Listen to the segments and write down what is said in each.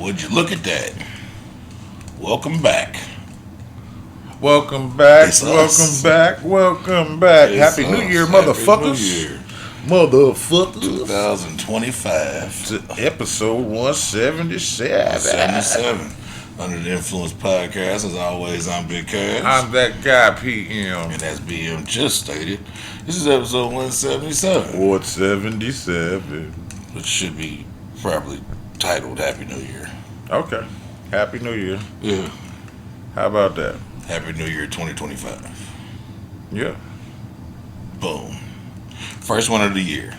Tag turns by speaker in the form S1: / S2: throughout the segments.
S1: Would you look at that? Welcome back.
S2: Welcome back.
S1: It's
S2: Welcome
S1: us.
S2: back. Welcome back.
S1: It's
S2: Happy New
S1: us.
S2: Year,
S1: Happy
S2: motherfuckers.
S1: New Year.
S2: Motherfuckers.
S1: 2025.
S2: To episode 177.
S1: 77. Under the Influence Podcast. As always, I'm Big Cash.
S2: I'm that guy, PM.
S1: And as BM just stated, this is episode 177.
S2: 177.
S1: Which should be probably titled Happy New Year.
S2: Okay. Happy New Year.
S1: Yeah.
S2: How about that?
S1: Happy New Year 2025.
S2: Yeah.
S1: Boom. First one of the year.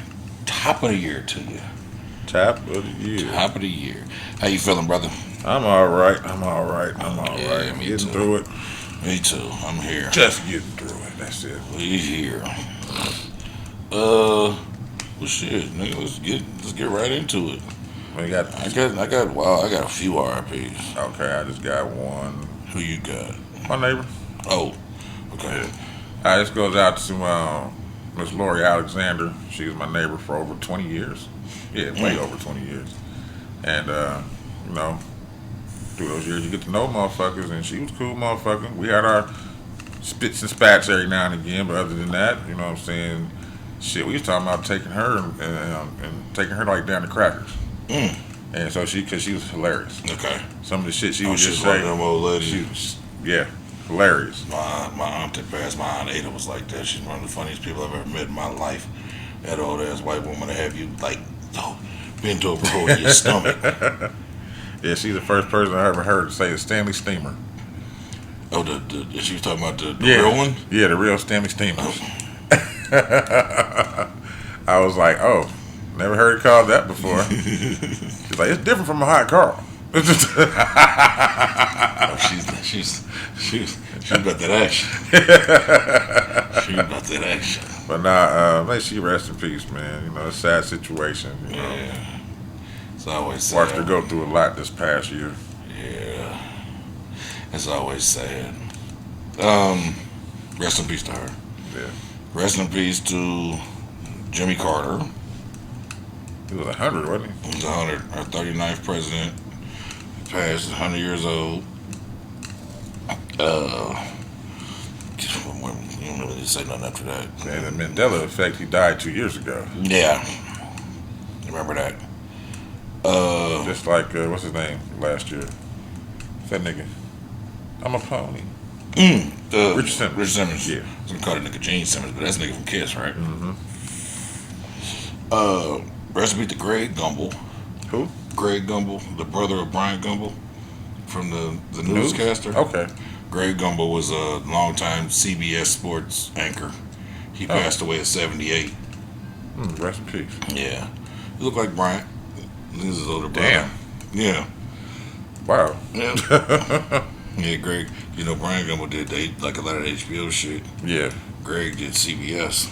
S1: Top of the year to you.
S2: Top of the year.
S1: Top of the year. How you feeling, brother?
S2: I'm all right. I'm all right.
S1: Yeah, me
S2: Getting
S1: too.
S2: through it.
S1: Me too. I'm here.
S2: Just getting through it. That's it.
S1: We here. Well, shit, nigga, let's get right into it.
S2: We got.
S1: I got a few RIPs.
S2: Okay, I just got one.
S1: Who you got?
S2: My neighbor.
S1: Oh, okay.
S2: This goes out to Miss Lori Alexander. She was my neighbor for over 20 years. Yeah, way over 20 years. And, through those years, you get to know motherfuckers, and she was a cool motherfucker. We had our spits and spats every now and again, but other than that, you know what I'm saying? Shit, we was talking about taking her and taking her like down to Crackers. And so because she was hilarious.
S1: Okay.
S2: Some of the shit she would just
S1: she's one
S2: say.
S1: of them old ladies.
S2: She was, yeah, hilarious.
S1: My aunt that passed, my aunt Ada was like that. She's one of the funniest people I've ever met in my life. That old ass white woman to have you like bent over holding your stomach.
S2: Yeah, she's the first person I ever heard say a Stanley Steamer.
S1: Oh, she was talking about the real one?
S2: Yeah, the real Stanley Steamer.
S1: Oh.
S2: I was like, oh, never heard it called that before. She's like, it's different from a hot car.
S1: Oh, she's about that action. She's about that action.
S2: But nah, may she rest in peace, man. You know, it's a sad situation. You know.
S1: Yeah. It's always sad.
S2: Watched her go through a lot this past year.
S1: Yeah. It's always sad. Rest in peace to her.
S2: Yeah.
S1: Rest in peace to Jimmy Carter.
S2: He was 100, wasn't he?
S1: He was 100, our 39th president. He passed 100 years old. You don't really say nothing after that.
S2: And the Mandela effect, he died 2 years ago.
S1: Yeah. Remember that.
S2: Just like, what's his name, last year? That nigga. I'm a pony.
S1: Richard
S2: Simmons.
S1: Richard Simmons.
S2: Yeah.
S1: I was going to call that nigga Gene Simmons, but that's nigga from Kiss, right?
S2: Mm-hmm.
S1: Rest in peace to Greg Gumbel.
S2: Who?
S1: Greg Gumbel, the brother of Brian Gumbel from the newscaster.
S2: Okay.
S1: Greg Gumbel was a longtime CBS sports anchor. He passed away at 78.
S2: Rest in peace.
S1: Yeah. He looked like Brian. He's his older brother.
S2: Damn.
S1: Yeah.
S2: Wow.
S1: Yeah. Yeah, Greg. You know, Brian Gumbel did like a lot of HBO shit.
S2: Yeah.
S1: Greg did CBS.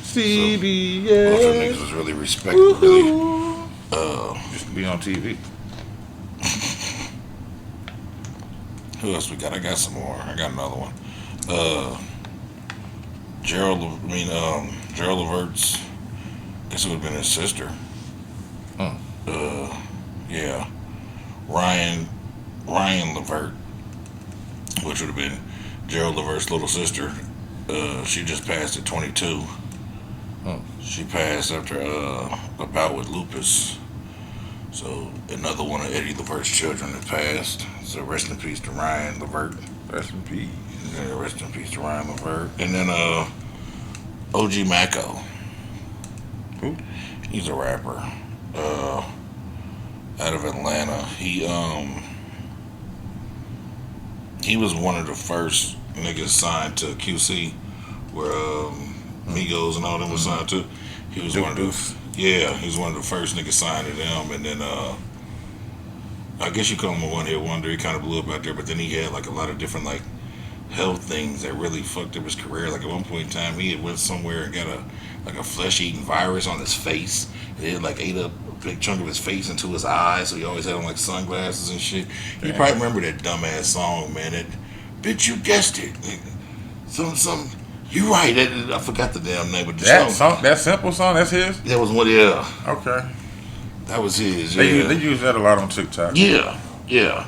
S2: CBS.
S1: So, both of them niggas was really respected. Really.
S2: Used to be on TV.
S1: Who else we got? I got some more. I got another one. Gerald Levert's. Guess it would have been his sister. Yeah. Ryan Levert, which would have been Gerald Levert's little sister. She just passed at 22. She passed after a bout with lupus. So another one of Eddie Levert's children had passed. So rest in peace to Ryan Levert.
S2: Rest in peace.
S1: Yeah, rest in peace to Ryan Levert. And then OG Macko.
S2: Who?
S1: He's a rapper. Out of Atlanta. He was one of the first niggas signed to QC, where Migos and all them was signed to. He was one of the first niggas signed to them, and then I guess you call him a one-hit wonder. He kind of blew up out there, but then he had like a lot of different like health things that really fucked up his career. Like at one point in time, he had went somewhere and got a flesh-eating virus on his face. It like ate up a big chunk of his face into his eyes, so he always had on like sunglasses and shit. You probably remember that dumbass song, man. That bitch, you guessed it. Some. You right. I forgot the damn name of the
S2: That
S1: song.
S2: that simple song, that's his?
S1: That was one. Yeah.
S2: Okay.
S1: That was his.
S2: They
S1: Yeah.
S2: use that a lot on TikTok.
S1: Yeah. Yeah.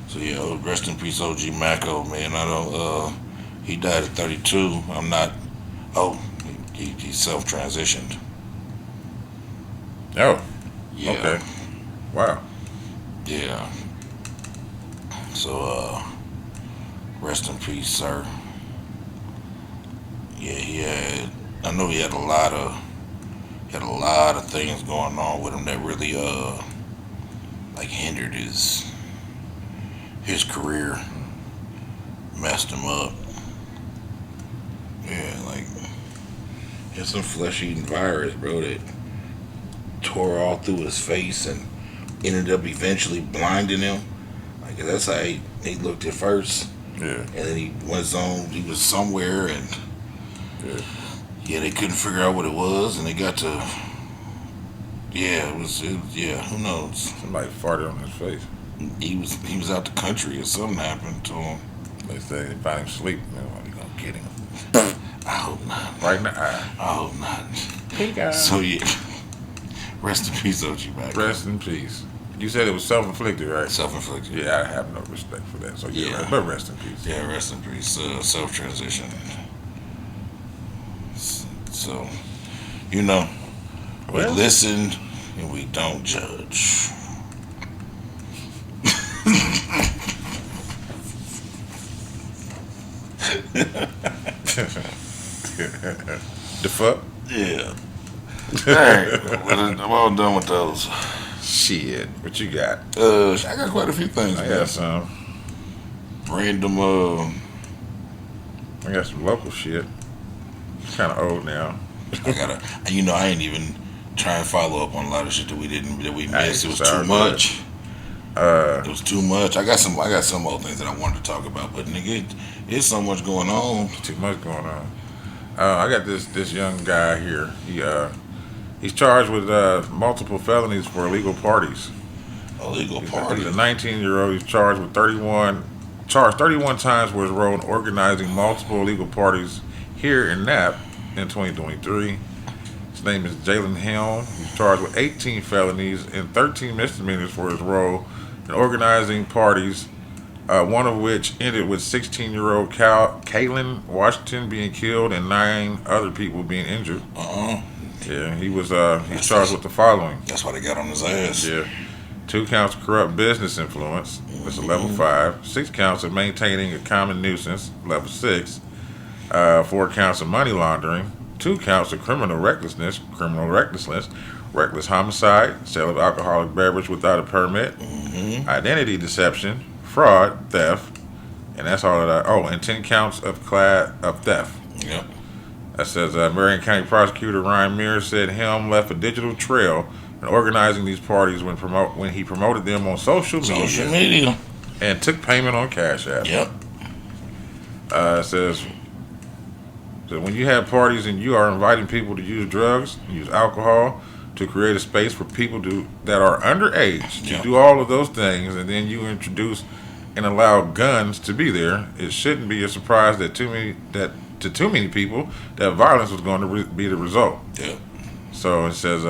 S1: So yeah, rest in peace, OG Macko, man. I don't. He died at 32. I'm not. Oh, he self transitioned.
S2: Oh,
S1: Yeah.
S2: okay. Wow.
S1: Yeah. So rest in peace, sir. Yeah, he had. I know he had a lot of things going on with him that really like hindered his career, messed him up. Yeah, like he had some flesh eating virus, bro, that tore all through his face and ended up eventually blinding him. Like that's how he looked at first,
S2: Yeah.
S1: and then he went on. He was somewhere, and
S2: Yeah.
S1: yeah, they couldn't figure out what it was, and they got to. Yeah, yeah, who knows?
S2: Somebody farted on his face.
S1: He was out the country, or something happened to him.
S2: They say they find him sleep. You gonna get him
S1: I hope not.
S2: right in the eye.
S1: I hope not.
S2: Hey guys.
S1: So yeah, rest in peace, OG Mac.
S2: Rest in peace. You said it was self-inflicted, right?
S1: Self-inflicted.
S2: Yeah, I have no respect for that. So yeah,
S1: Yeah.
S2: but rest in peace.
S1: Yeah, rest in peace. Self-transition. So, we
S2: Well-
S1: listen and we don't judge.
S2: The fuck?
S1: Yeah. All right. Well, I'm all done with those.
S2: Shit. What you got?
S1: I got quite a few things.
S2: I
S1: man.
S2: got some.
S1: Random.
S2: I got some local shit. It's kind of old now.
S1: I gotta. I ain't even trying to follow up on a lot of shit that we missed. It was
S2: sorry,
S1: too much.
S2: Uh,
S1: It was too much. I got some other things that I wanted to talk about, but nigga, it's so much going on.
S2: too much going on. I got this young guy here. He's charged with multiple felonies for illegal parties.
S1: Illegal
S2: He's
S1: party.
S2: a 19-year-old. He's charged with 31 times for his role in organizing multiple illegal parties here in Nap in 2023. His name is Jalen Helm. He's charged with 18 felonies and 13 misdemeanors for his role in organizing parties, one of which ended with 16-year-old Kaylin Washington being killed and 9 other people being injured. Yeah, he was he's charged with the following.
S1: That's why they got on his ass.
S2: Yeah. 2 counts of corrupt business influence, that's a level 5. 6 counts of maintaining a common nuisance, level 6. 4 counts of money laundering. 2 counts of criminal recklessness, reckless homicide, sale of alcoholic beverage without a permit, identity deception, fraud, theft, and that's all that and 10 counts of theft.
S1: Yep.
S2: That says Marion County Prosecutor Ryan Mears said Helm left a digital trail in organizing these parties when he promoted them on social media and took payment on Cash App.
S1: Yep.
S2: It says that when you have parties and you are inviting people to use drugs, use alcohol, to create a space for people that are underage to
S1: Yep.
S2: do all of those things, and then you introduce and allow guns to be there, it shouldn't be a surprise to too many people that violence was going to be the result.
S1: Yep.
S2: So it says,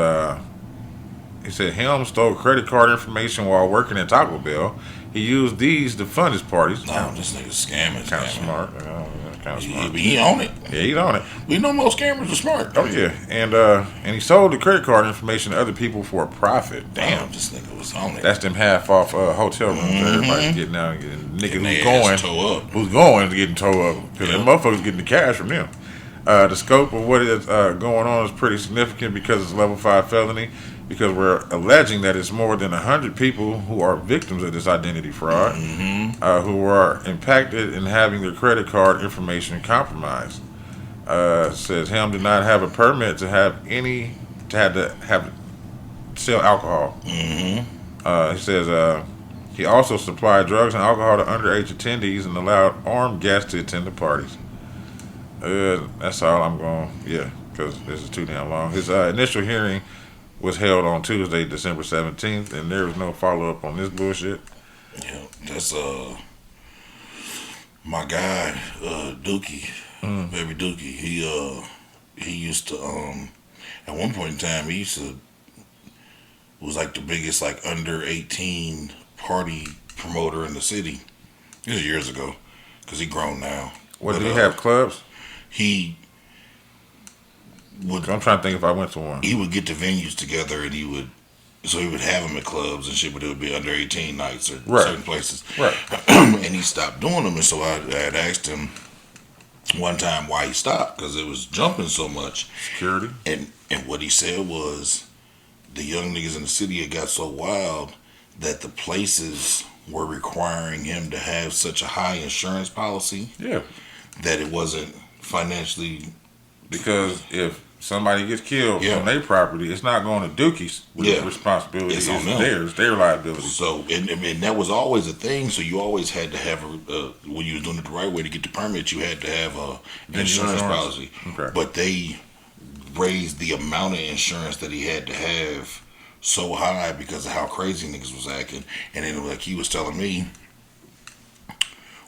S2: he said Helm stole credit card information while working at Taco Bell. He used these to fund his parties.
S1: No, this nigga's scamming.
S2: Kind of smart. Kind of smart.
S1: He on it.
S2: Yeah, he's on it.
S1: We know most scammers are smart.
S2: Oh yeah, and he sold the credit card information to other people for a profit. Damn,
S1: This nigga was on it.
S2: that's them half off hotel rooms. Everybody's getting out and getting
S1: Getting
S2: niggas
S1: their ass toe up.
S2: who's going to getting towed up because them motherfuckers getting the cash from them. The scope of what is going on is pretty significant because it's level 5 felony. Because we're alleging that it's more than 100 people who are victims of this identity fraud, who are impacted in having their credit card information compromised. Says Helm did not have a permit to sell alcohol. He says he also supplied drugs and alcohol to underage attendees and allowed armed guests to attend the parties. That's all I'm going. Yeah, because this is too damn long. His initial hearing was held on Tuesday, December 17th, and there was no follow-up on this bullshit.
S1: Yeah, that's my guy, Dookie, baby Dookie. He used to at one point in time he used to was like the biggest like under 18 party promoter in the city. This was years ago, because he grown now.
S2: What,
S1: But,
S2: did he have clubs?
S1: He would
S2: 'Cause I'm trying to think if I went to one.
S1: he would get the venues together, and he would have them at clubs and shit, but it would be under 18 nights or
S2: Right.
S1: certain places.
S2: Right.
S1: And he stopped doing them, and so I had asked him one time why he stopped, because it was jumping so much.
S2: Security.
S1: And what he said was the young niggas in the city had got so wild that the places were requiring him to have such a high insurance policy
S2: Yeah.
S1: that it wasn't financially.
S2: Because if somebody gets killed
S1: Yeah.
S2: on their property, it's not going to Dookie's
S1: Yeah.
S2: responsibility.
S1: It's
S2: It's
S1: on them.
S2: theirs, their liability.
S1: So, and that was always a thing. So you always had to have when you was doing it the right way to get the permit, you had to have a insurance policy.
S2: Okay.
S1: But they raised the amount of insurance that he had to have so high because of how crazy niggas was acting. And then, like he was telling me,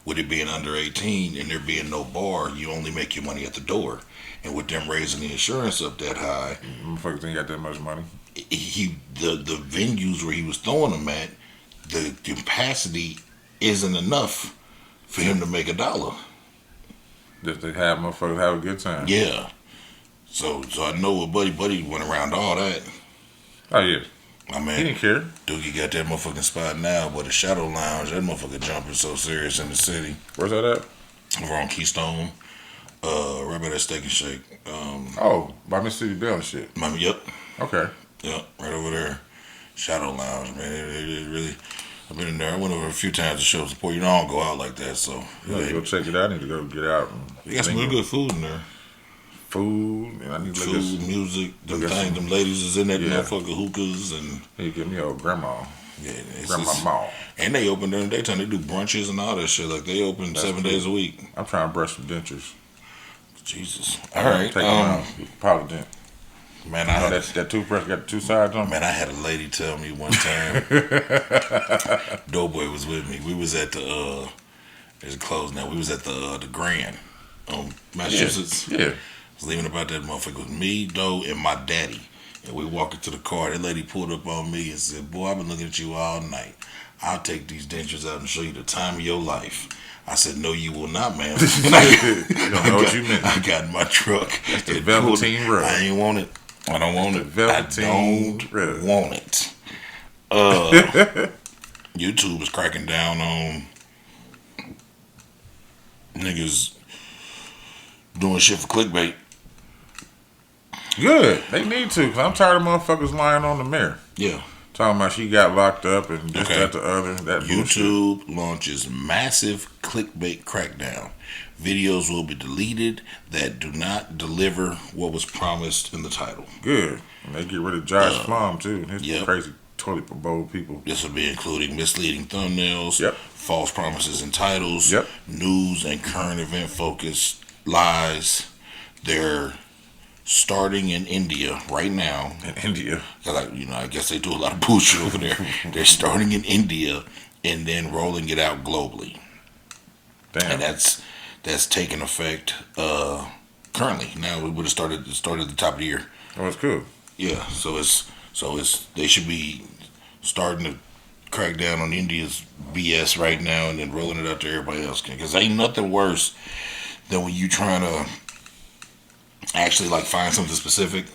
S1: with it being under 18 and there being no bar, you only make your money at the door. And with them raising the insurance up that high,
S2: Motherfuckers ain't got that much money.
S1: the venues where he was throwing them at, the capacity isn't enough for him to make $1.
S2: Just to have motherfuckers have a good time.
S1: Yeah. So I know what Buddy went around all that.
S2: Oh, yeah.
S1: I
S2: He
S1: mean,
S2: didn't care.
S1: Doogie got that motherfucking spot now, but the Shadow Lounge, that motherfucker jumping so serious in the city.
S2: Where's that at?
S1: Over on Keystone, right by that Steak and Shake.
S2: Oh, by Mississippi Bell and shit.
S1: Yep,
S2: Okay.
S1: right over there. Shadow Lounge, man. It really, I've been in there. I went over a few times to show support. You know, I don't go out like that, so.
S2: I need to go check it out. I need to go get out.
S1: You got some really good food in there.
S2: Food, and I need to look
S1: Food, music, them
S2: look at
S1: things,
S2: some-
S1: them ladies is in that
S2: Yeah.
S1: motherfucker hookahs and
S2: Hey, give me your grandma.
S1: yeah,
S2: Grandma Mall.
S1: and they open during the daytime. They do brunches and all that shit. Like they open
S2: That's
S1: 7
S2: cool.
S1: days a week.
S2: I'm trying to brush some dentures.
S1: Jesus. All right,
S2: Take them out. Polydent.
S1: man.
S2: You know that toothbrush got the two sides on it?
S1: Man, I had a lady tell me one time. Doughboy was with me. We was at the it's closed now. We was at the Grand on Massachusetts.
S2: Yeah.
S1: Was leaving about that motherfucker. It was me, Doe, and my daddy. And we walking to the car. That lady pulled up on me and said, "Boy, I've been looking at you all night. I'll take these dentures out and show you the time of your life." I said, "No, you will not, ma'am."
S2: You don't know what you meant.
S1: I got in my truck.
S2: That's the
S1: It
S2: velveteen
S1: pulled-
S2: rug.
S1: I ain't want it. I don't want it.
S2: velveteen
S1: I
S2: rug.
S1: don't want it. YouTube is cracking down on niggas doing shit for clickbait.
S2: Good. They need to, because I'm tired of motherfuckers lying on the mirror.
S1: Yeah.
S2: Talking about she got locked up and this,
S1: Okay.
S2: that, the other. That bullshit.
S1: YouTube launches massive clickbait crackdown. Videos will be deleted that do not deliver what was promised in the title.
S2: Good. And they get rid of Josh Flom, too. His
S1: yep.
S2: crazy toilet bowl people.
S1: This will be including misleading thumbnails,
S2: Yep.
S1: false promises and titles,
S2: Yep.
S1: news and current event focused lies. They're starting in India right now.
S2: In India.
S1: I guess they do a lot of bullshit over there. They're starting in India and then rolling it out globally.
S2: Damn.
S1: And that's taking effect currently. Now we would have started at the top of the year.
S2: Oh, it's cool.
S1: Yeah, so it's they should be starting to crack down on India's BS right now and then rolling it out to everybody else. Because ain't nothing worse than when you trying to actually like find something specific,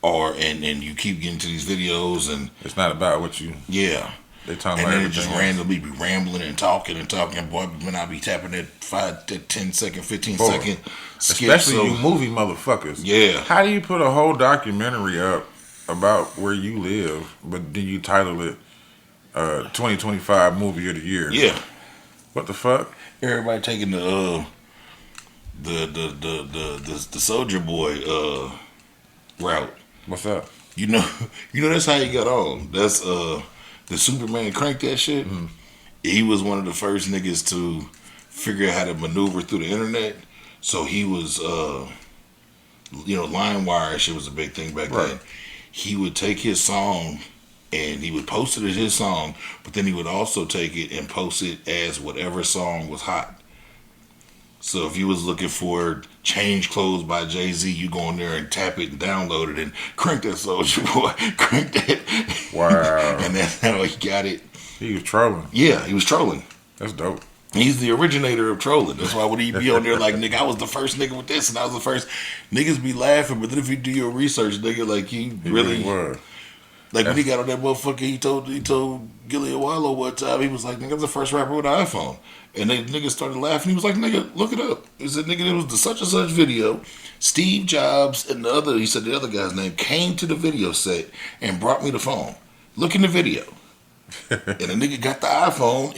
S1: and you keep getting to these videos and
S2: It's not about what you.
S1: yeah.
S2: They talking
S1: And
S2: about
S1: then it
S2: everything
S1: just
S2: else.
S1: randomly be rambling and talking. Boy, when I be tapping that 5 to 10 second, 15
S2: Boy,
S1: second skip.
S2: Especially
S1: So,
S2: you movie motherfuckers.
S1: yeah.
S2: How do you put a whole documentary up about where you live, but then you title it 2025 Movie of the Year?
S1: Yeah.
S2: What the fuck?
S1: Everybody taking the Soldier Boy route.
S2: What's up?
S1: You know that's how he got on. That's the Superman cranked that shit.
S2: Mm-hmm.
S1: He was one of the first niggas to figure out how to maneuver through the internet. So he was LimeWire shit was a big thing back
S2: Right.
S1: then. He would take his song and he would post it as his song, but then he would also take it and post it as whatever song was hot. So if you was looking for Change Clothes by Jay-Z. You go in there and tap it and download it and crank that Soulja Boy. Crank that.
S2: Wow.
S1: And that's how he got it.
S2: He was trolling.
S1: Yeah, he was trolling.
S2: That's dope.
S1: He's the originator of trolling. That's why when he be on there like, nigga, I was the first nigga with this and I was the first. Niggas be laughing, but then if you do your research, nigga, like he really
S2: was.
S1: Like when he got on that motherfucker, he told Gillie Wallow one time, he was like, nigga, I'm the first rapper with an iPhone. And they niggas started laughing. He was like, nigga, look it up. He said, nigga, it was the such and such video. Steve Jobs and he said the other guy's name, came to the video set and brought me the phone. Look in the video. And the nigga got the iPhone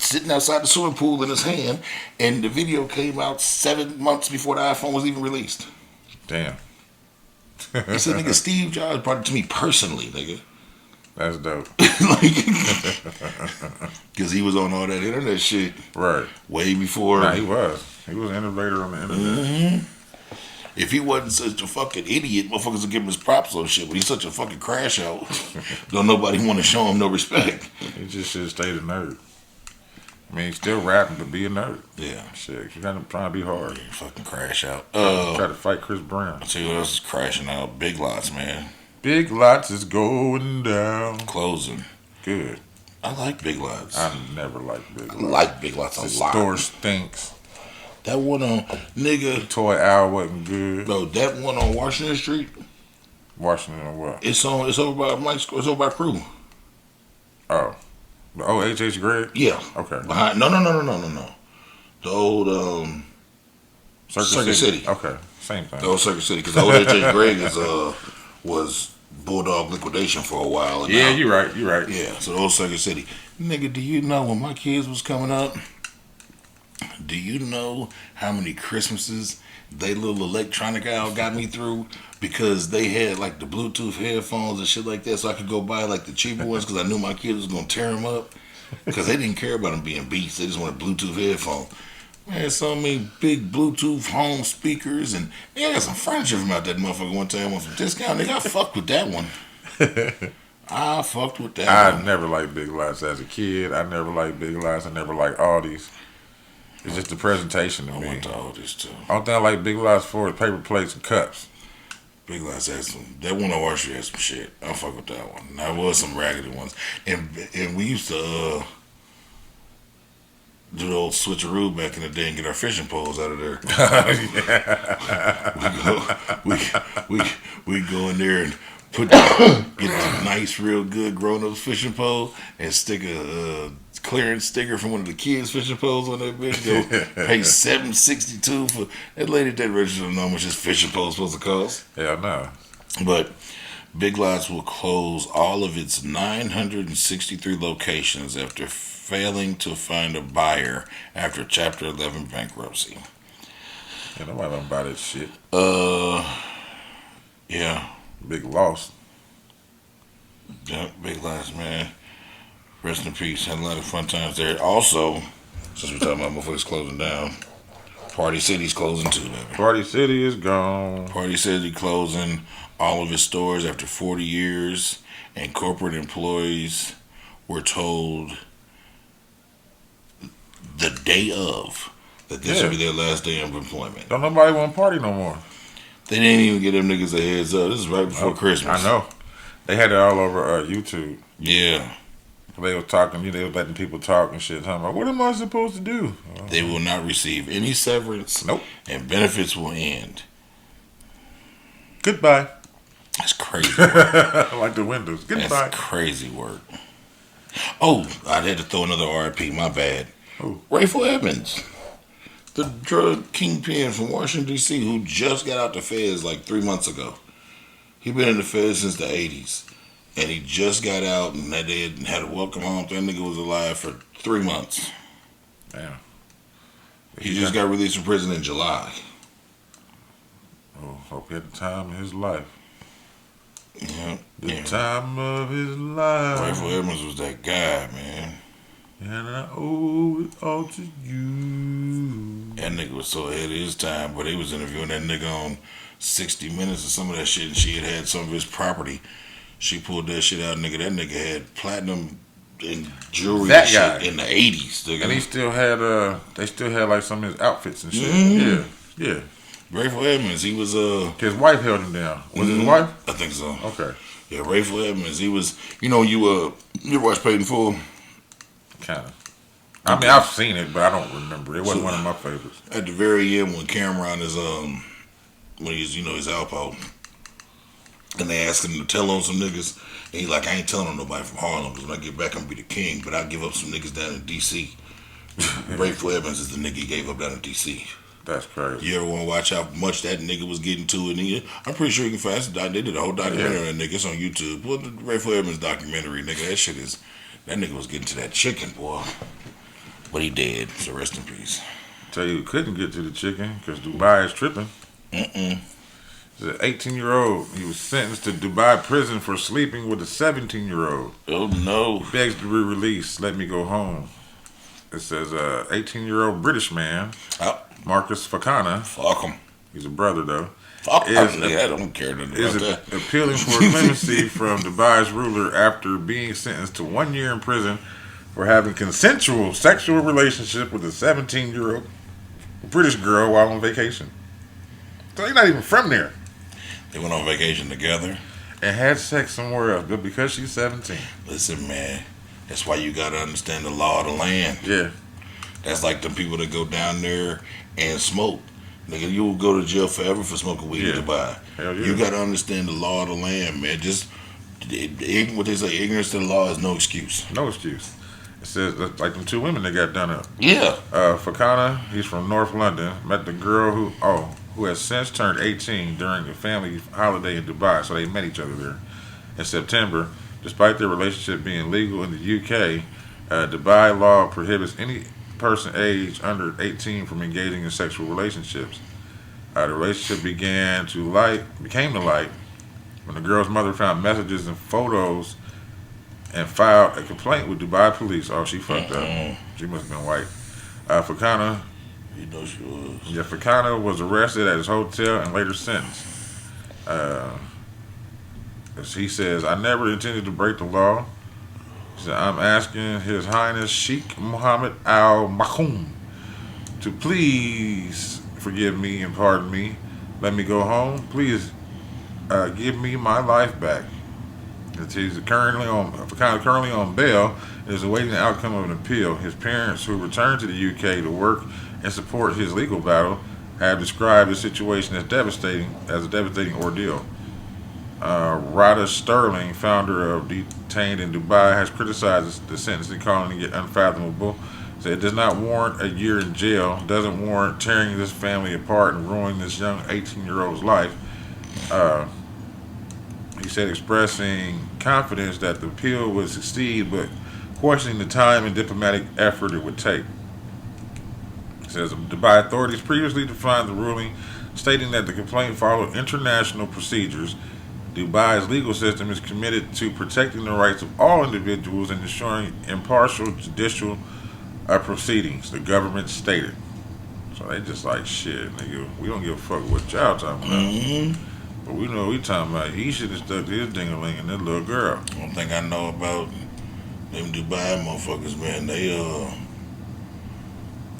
S1: sitting outside the swimming pool in his hand, and the video came out 7 months before the iPhone was even released.
S2: Damn.
S1: He said, nigga, Steve Jobs brought it to me personally, nigga.
S2: That's dope.
S1: Because he was on all that internet shit.
S2: Right.
S1: Way before.
S2: Nah, he was. He was an innovator on the internet.
S1: Mm-hmm. If he wasn't such a fucking idiot, motherfuckers would give him his props on shit. But he's such a fucking crash out. Don't nobody want to show him no respect.
S2: He just should have stayed a nerd. I mean, he's still rapping, but be a nerd.
S1: Yeah.
S2: Shit, you got to try to be hard.
S1: Yeah, fucking crash out.
S2: Try to fight Chris Brown.
S1: I'll tell you what else is crashing out. Big Lots, man.
S2: Big Lots is going down.
S1: Closing.
S2: Good.
S1: I like Big Lots.
S2: I never liked Big Lots.
S1: I like Big Lots
S2: The
S1: a lot.
S2: store stinks.
S1: That one on, nigga.
S2: Toy Owl wasn't good.
S1: No, that one on Washington Street.
S2: Washington or what?
S1: It's over by Mike's. It's over by Crew.
S2: Oh. The H.H. Gregg?
S1: Yeah.
S2: Okay.
S1: Behind. No. The old Circuit City.
S2: Okay. Same thing.
S1: The old Circuit City, because the old H.H. Gregg was Bulldog Liquidation for a while. And
S2: yeah,
S1: now,
S2: you're right. You're right.
S1: Yeah, so the old Circuit City. Nigga, do you know when my kids was coming up? Do you know how many Christmases they little electronic owl got me through because they had like the Bluetooth headphones and shit like that, so I could go buy like the cheaper ones because I knew my kids was gonna tear them up because they didn't care about them being beats. They just wanted Bluetooth headphones. Man, so many big Bluetooth home speakers, and they got some furniture from out that motherfucker one time on some discount. Nigga, I fucked with that one. I fucked with that one.
S2: I never liked Big Lots as a kid. I never liked Big Lots. I never liked Aldi's. It's just the presentation to
S1: I
S2: me.
S1: went to Aldi's too.
S2: Only thing I like Big Lots for is paper plates and cups.
S1: Big Lots had some. That one on Wall Street had some shit. I fuck with that one. There was some raggedy ones, and we used to do the old switcheroo back in the day and get our fishing poles out of there. we go in there and get the nice, real good grown up fishing pole and stick a clearance sticker from one of the kids' fishing poles on that bitch. Go pay $7.62 for that lady that registered to know how much this fishing pole is supposed to cost.
S2: Hell no.
S1: But Big Lots will close all of its 963 locations after failing to find a buyer after Chapter 11 bankruptcy.
S2: Yeah, nobody don't buy that shit.
S1: Yeah.
S2: Big loss.
S1: Yeah, Big Lots, man. Rest in peace. Had a lot of fun times there. Also, since we're talking about motherfuckers closing down, Party City's closing too, baby.
S2: Party City is gone.
S1: Party City closing all of its stores after 40 years, and corporate employees were told the day of that this would be their last day of employment.
S2: Don't nobody want to party no more.
S1: They didn't even give them niggas a heads up. This is right before Christmas.
S2: I know. They had it all over YouTube.
S1: Yeah.
S2: They was talking, they was letting people talk and shit. Talking about, what am I supposed to do?
S1: They will not receive any severance.
S2: Nope.
S1: And benefits will end.
S2: Goodbye.
S1: That's crazy work.
S2: Like the windows. Goodbye.
S1: That's crazy work. Oh, I had to throw another RIP. My bad.
S2: Who?
S1: Rayful Evans, the drug kingpin from Washington, D.C., who just got out the feds like 3 months ago. He been in the feds since the 80s. And he just got out, and they had a welcome home. That nigga was alive for 3 months.
S2: Damn.
S1: He just got released from prison in July.
S2: Oh, hope he had the time of his life.
S1: Yeah.
S2: The time of his life.
S1: Rayful Evans was that guy, man.
S2: And I owe it all to you.
S1: That nigga was so ahead of his time, but he was interviewing that nigga on 60 Minutes or some of that shit, and she had some of his property. She pulled that shit out, nigga. That nigga had platinum and jewelry
S2: That
S1: and
S2: guy.
S1: shit in the 80s. Nigga.
S2: And he still had, they still had like some of his outfits and shit.
S1: Mhm.
S2: Yeah.
S1: Rayful Edmonds, he was
S2: His wife held him down. Was it his wife?
S1: I think so.
S2: Okay.
S1: Yeah, Rayful Edmonds, he was. You ever watch Paid in Full?
S2: Kind of. I mean, I've seen it, but I don't remember. It wasn't one of my favorites.
S1: At the very end, when Cameron is when he's his Alpo, and they ask him to tell on some niggas, and he's like, I ain't telling on nobody from Harlem because when I get back, I'm gonna be the king, but I'll give up some niggas down in D.C. Rayful Evans is the nigga he gave up down in D.C.
S2: That's crazy.
S1: You ever want to watch how much that nigga was getting to it? I'm pretty sure you can find it. They did a whole documentary on that nigga. It's on YouTube. Well, the Rayful Evans documentary, nigga, that nigga was getting to that chicken, boy. But he dead, so rest in peace.
S2: Tell you, couldn't get to the chicken because Dubai is tripping. He's an 18-year-old. He was sentenced to Dubai prison for sleeping with a 17-year-old.
S1: Oh, no.
S2: He begs to be released. Let me go home. It says 18-year-old British man, Marcus Fakana.
S1: Fuck him.
S2: He's a brother, though.
S1: Fuck him. I don't care nothing about that.
S2: Appealing for clemency from Dubai's ruler after being sentenced to 1 year in prison for having consensual sexual relationship with a 17-year-old British girl while on vacation. So he's not even from there.
S1: They went on vacation together
S2: and had sex somewhere else, but because she's 17.
S1: Listen, man, that's why you gotta understand the law of the land.
S2: Yeah.
S1: That's like the people that go down there and smoke. Nigga, you will go to jail forever for smoking weed in Dubai.
S2: Hell yeah.
S1: You gotta understand the law of the land, man. Just what they say, ignorance to the law is no excuse.
S2: No excuse. It says like them two women that got done up.
S1: Yeah.
S2: Fakana, he's from North London, met the girl who has since turned 18 during a family holiday in Dubai. So they met each other there in September. Despite their relationship being legal in the UK, Dubai law prohibits any person aged under 18 from engaging in sexual relationships. The relationship became to light when the girl's mother found messages and photos and filed a complaint with Dubai police. Oh, she fucked up. She must have been white. Fakana,
S1: you know she was.
S2: Yeah, Fakana was arrested at his hotel and later sentenced. He says, I never intended to break the law. He said, I'm asking His Highness Sheikh Mohammed Al Maktoum to please forgive me and pardon me. Let me go home. Please give me my life back. He's currently on bail and is awaiting the outcome of an appeal. His parents, who returned to the UK to work and support his legal battle, have described the situation as a devastating ordeal. Rada Sterling, founder of Detained in Dubai, has criticized the sentencing, calling it unfathomable. Said it does not warrant a year in jail, doesn't warrant tearing this family apart and ruining this young 18-year-old's life. He said, expressing confidence that the appeal would succeed, but questioning the time and diplomatic effort it would take. He says, Dubai authorities previously defined the ruling, stating that the complaint followed international procedures. Dubai's legal system is committed to protecting the rights of all individuals and ensuring impartial judicial proceedings, the government stated. So they just like, shit, nigga, we don't give a fuck what y'all talking about. But we know what we talking about. He should have stuck to his ding-a-ling and that little girl.
S1: One thing I know about them Dubai motherfuckers, man,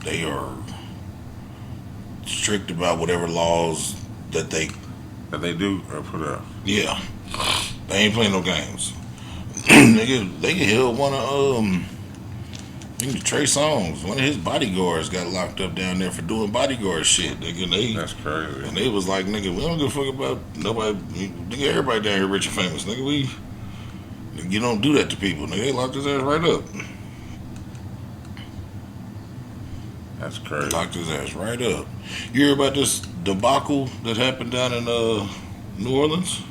S1: they are strict about whatever laws that they
S2: do put up.
S1: Yeah, they ain't playing no games. They can heal one of Trey Songz. One of his bodyguards got locked up down there for doing bodyguard shit. Nigga,
S2: that's crazy.
S1: And they was like, nigga, we don't give a fuck about nobody. Nigga, everybody down here rich and famous. Nigga, you don't do that to people. Nigga, they locked his ass right up.
S2: That's crazy.
S1: Locked his ass right up. You hear about this debacle that happened down in New Orleans?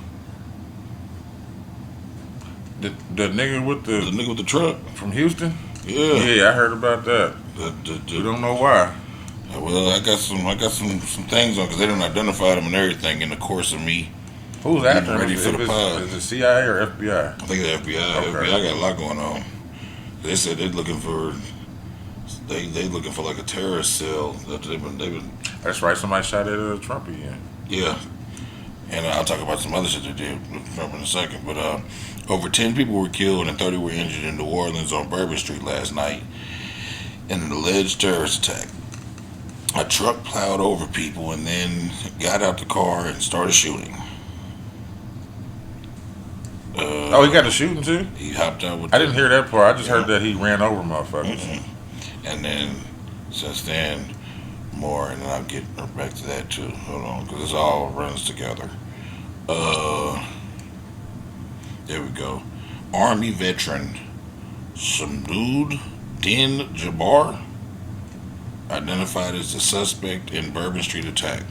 S2: The nigga with
S1: the truck
S2: from Houston?
S1: Yeah,
S2: I heard about that. We don't know why.
S1: Well, I got some things on because they didn't identify them and everything in the course of me.
S2: Who's after
S1: ready for the pod?
S2: Is it CIA or FBI?
S1: I think it's FBI. Okay. FBI got a lot going on. They said they're looking for like a terrorist cell that they've been.
S2: That's right. Somebody shot at Trump again.
S1: Yeah, and I'll talk about some other shit they did with Trump in a second. But over 10 people were killed and 30 were injured in New Orleans on Bourbon Street last night in an alleged terrorist attack. A truck plowed over people and then got out the car and started shooting.
S2: Oh, he got the shooting too.
S1: He hopped out with.
S2: I didn't hear that part. I just heard that he ran over motherfuckers.
S1: And then since then, more, and then I'll get back to that too. Hold on, because it all runs together. There we go. Army veteran Samdud Din Jabbar identified as the suspect in Bourbon Street attack.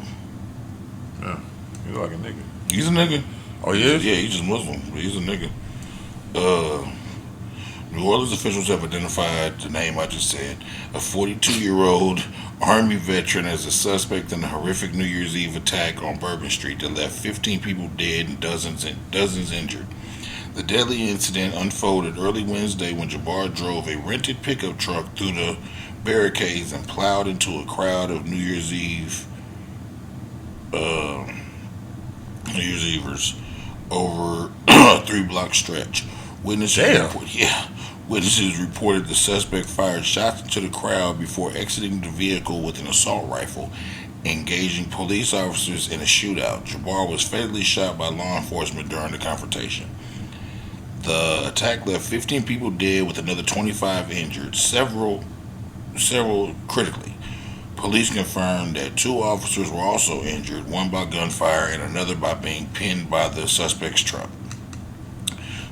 S2: Yeah, he's like a nigga.
S1: He's a nigga.
S2: Oh, he is?
S1: Yeah, he's just Muslim, but he's a nigga. New Orleans officials have identified the name I just said, a 42-year-old Army veteran, as a suspect in the horrific New Year's Eve attack on Bourbon Street that left 15 people dead and dozens injured. The deadly incident unfolded early Wednesday when Jabbar drove a rented pickup truck through the barricades and plowed into a crowd of New Year's Evers over a 3-block stretch. Witnesses reported the suspect fired shots into the crowd before exiting the vehicle with an assault rifle, engaging police officers in a shootout. Jabbar was fatally shot by law enforcement during the confrontation. The attack left 15 people dead with another 25 injured, several critically. Police confirmed that 2 officers were also injured, one by gunfire and another by being pinned by the suspect's truck.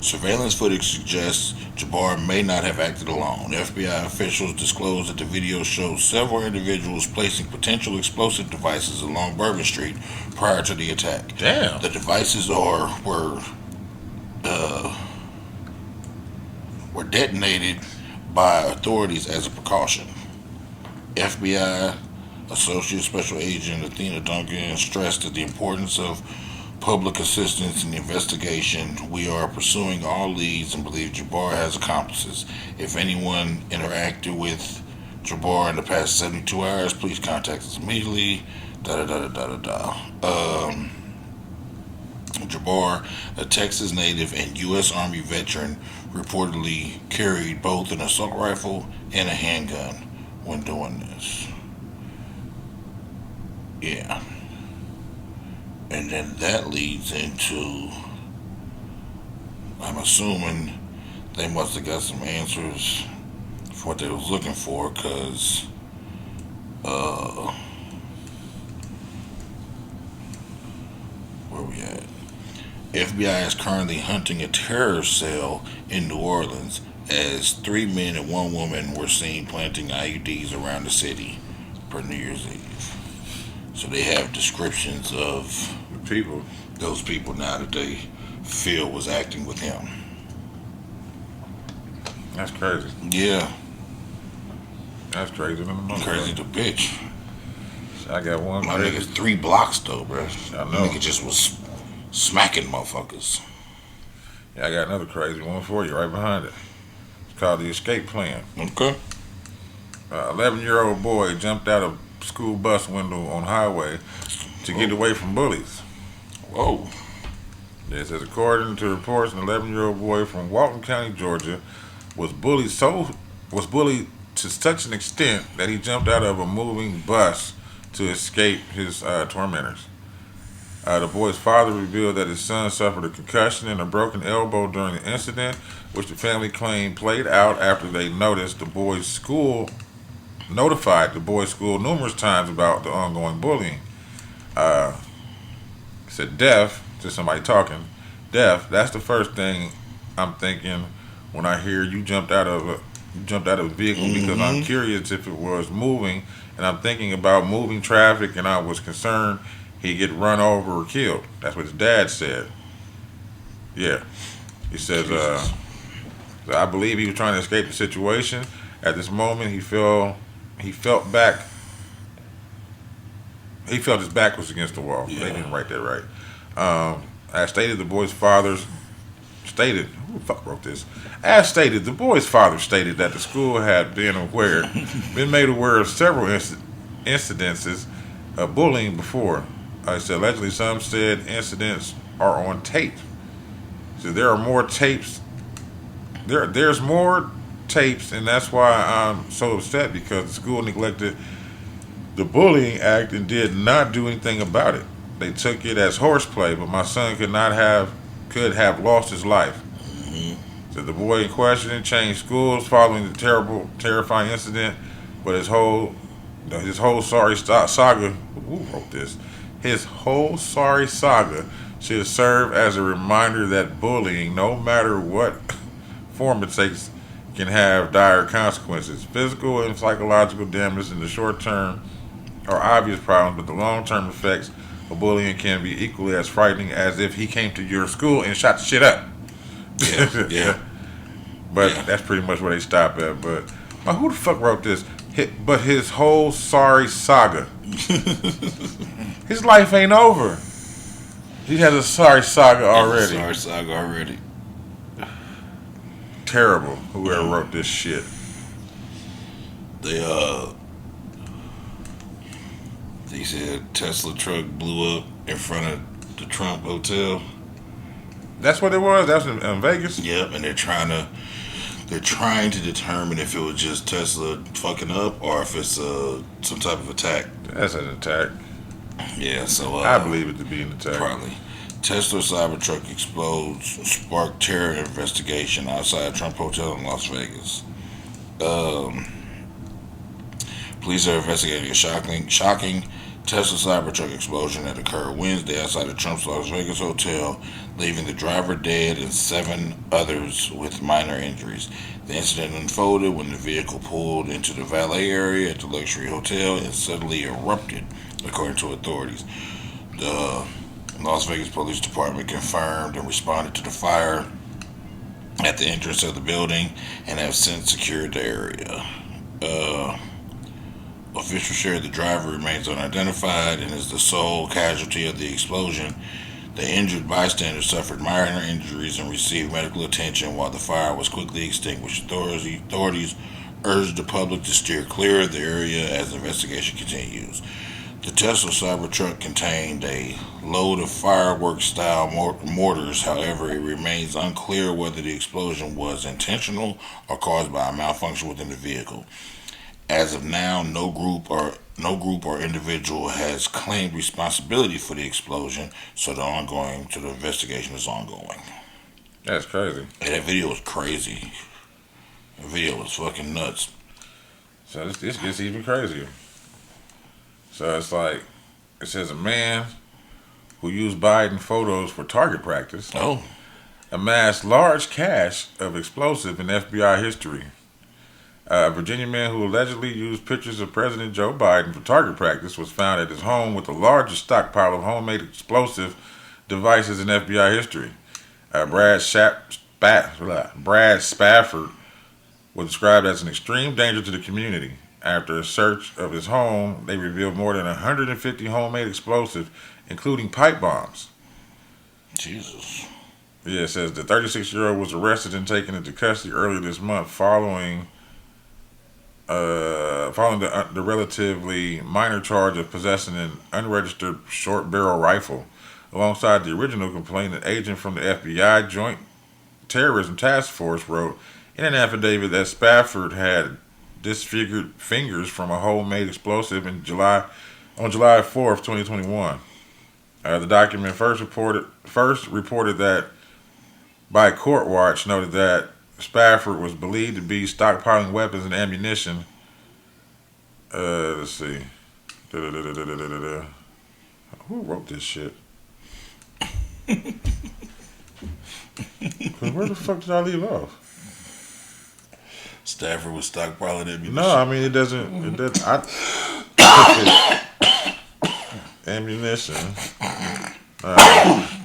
S1: Surveillance footage suggests Jabbar may not have acted alone. FBI officials disclosed that the video shows several individuals placing potential explosive devices along Bourbon Street prior to the attack.
S2: Damn.
S1: The devices were detonated by authorities as a precaution. FBI Associate Special Agent Athena Duncan stressed that the importance of public assistance in the investigation. We are pursuing all leads and believe Jabbar has accomplices. If anyone interacted with Jabbar in the past 72 hours, please contact us immediately. Jabbar, a Texas native and U.S. Army veteran, reportedly carried both an assault rifle and a handgun when doing this. Yeah. And then that leads into, I'm assuming they must have got some answers for what they was looking for, because where we at? FBI is currently hunting a terror cell in New Orleans as 3 men and 1 woman were seen planting IUDs around the city for New Year's Eve. So they have descriptions of
S2: People.
S1: those people now that they feel was acting with him.
S2: That's crazy.
S1: Yeah,
S2: That's crazy.
S1: crazy to bitch.
S2: I got one.
S1: My
S2: crazy.
S1: nigga's 3 blocks though, bro.
S2: I know.
S1: Nigga just was smacking motherfuckers.
S2: Yeah, I got another crazy one for you right behind it. It's called the escape plan.
S1: Okay.
S2: 11-year-old boy jumped out of school bus window on highway to get away from bullies.
S1: Whoa.
S2: It says, according to reports, an 11-year-old boy from Walton County, Georgia, was bullied to such an extent that he jumped out of a moving bus to escape his tormentors. The boy's father revealed that his son suffered a concussion and a broken elbow during the incident, which the family claimed played out after they notified the boy's school numerous times about the ongoing bullying. Said, deaf, to somebody talking, deaf, that's the first thing I'm thinking when I hear you jumped out of a vehicle, because I'm curious if it was moving, and I'm thinking about moving traffic, and I was concerned he'd get run over or killed. That's what his dad said. Yeah. He says, I believe he was trying to escape the situation. At this moment, he felt his back was against the wall.
S1: Yeah.
S2: They didn't write that right. As stated, the boy's father stated, who the fuck wrote this? As stated, the boy's father stated that the school had been made aware of several incidences of bullying before. He said, allegedly, some said incidents are on tape. So there are more tapes. There's more tapes, and that's why I'm so upset, because the school neglected the bullying act and did not do anything about it. They took it as horseplay, but my son could have lost his life. So the boy in question changed schools following the terrifying incident, but his whole saga. Who wrote this? His whole sorry saga should serve as a reminder that bullying, no matter what form it takes, can have dire consequences. Physical and psychological damage in the short term are obvious problems, but the long term effects of bullying can be equally as frightening as if he came to your school and shot the shit up.
S1: Yeah.
S2: But
S1: Yeah.
S2: that's pretty much where they stop at. But who the fuck wrote this? But his whole sorry saga. His life ain't over. He has a sorry saga already.
S1: Sorry, saga already.
S2: Terrible. Whoever wrote this shit.
S1: They said Tesla truck blew up in front of the Trump Hotel.
S2: That's what it was. That's in Vegas.
S1: Yep, and they're trying to determine if it was just Tesla fucking up or if it's some type of attack.
S2: That's an attack.
S1: Yeah, so
S2: I believe it to be an attack.
S1: probably. Tesla Cybertruck explodes, sparked terror investigation outside Trump Hotel in Las Vegas. Police are investigating a shocking Tesla Cybertruck explosion that occurred Wednesday outside of Trump's Las Vegas hotel, leaving the driver dead and 7 others with minor injuries. The incident unfolded when the vehicle pulled into the valet area at the luxury hotel and suddenly erupted, according to authorities. The Las Vegas Police Department confirmed and responded to the fire at the entrance of the building and have since secured the area. Officials shared the driver remains unidentified and is the sole casualty of the explosion. The injured bystander suffered minor injuries and received medical attention while the fire was quickly extinguished. Authorities urged the public to steer clear of the area as the investigation continues. The Tesla Cybertruck contained a load of fireworks-style mortars. However, it remains unclear whether the explosion was intentional or caused by a malfunction within the vehicle. As of now, no group or individual has claimed responsibility for the explosion, so the investigation is ongoing.
S2: That's crazy.
S1: And that video was crazy. The video was fucking nuts.
S2: So this gets even crazier. So it's like, it says a man who used Biden photos for target practice amassed large cache of explosive in FBI history. A Virginia man who allegedly used pictures of President Joe Biden for target practice was found at his home with the largest stockpile of homemade explosive devices in FBI history. Brad Spafford was described as an extreme danger to the community. After a search of his home, they revealed more than 150 homemade explosives, including pipe bombs.
S1: Jesus.
S2: Yeah, it says the 36-year-old was arrested and taken into custody earlier this month following the relatively minor charge of possessing an unregistered short-barrel rifle. Alongside the original complaint, an agent from the FBI Joint Terrorism Task Force wrote in an affidavit that Spafford had disfigured fingers from a homemade explosive on July 4th, 2021. The document first reported that by Court Watch noted that Spafford was believed to be stockpiling weapons and ammunition. Let's see. Who wrote this shit? Where the fuck did I leave off?
S1: Stafford was stockpiling ammunition.
S2: No, I mean it doesn't. Ammunition.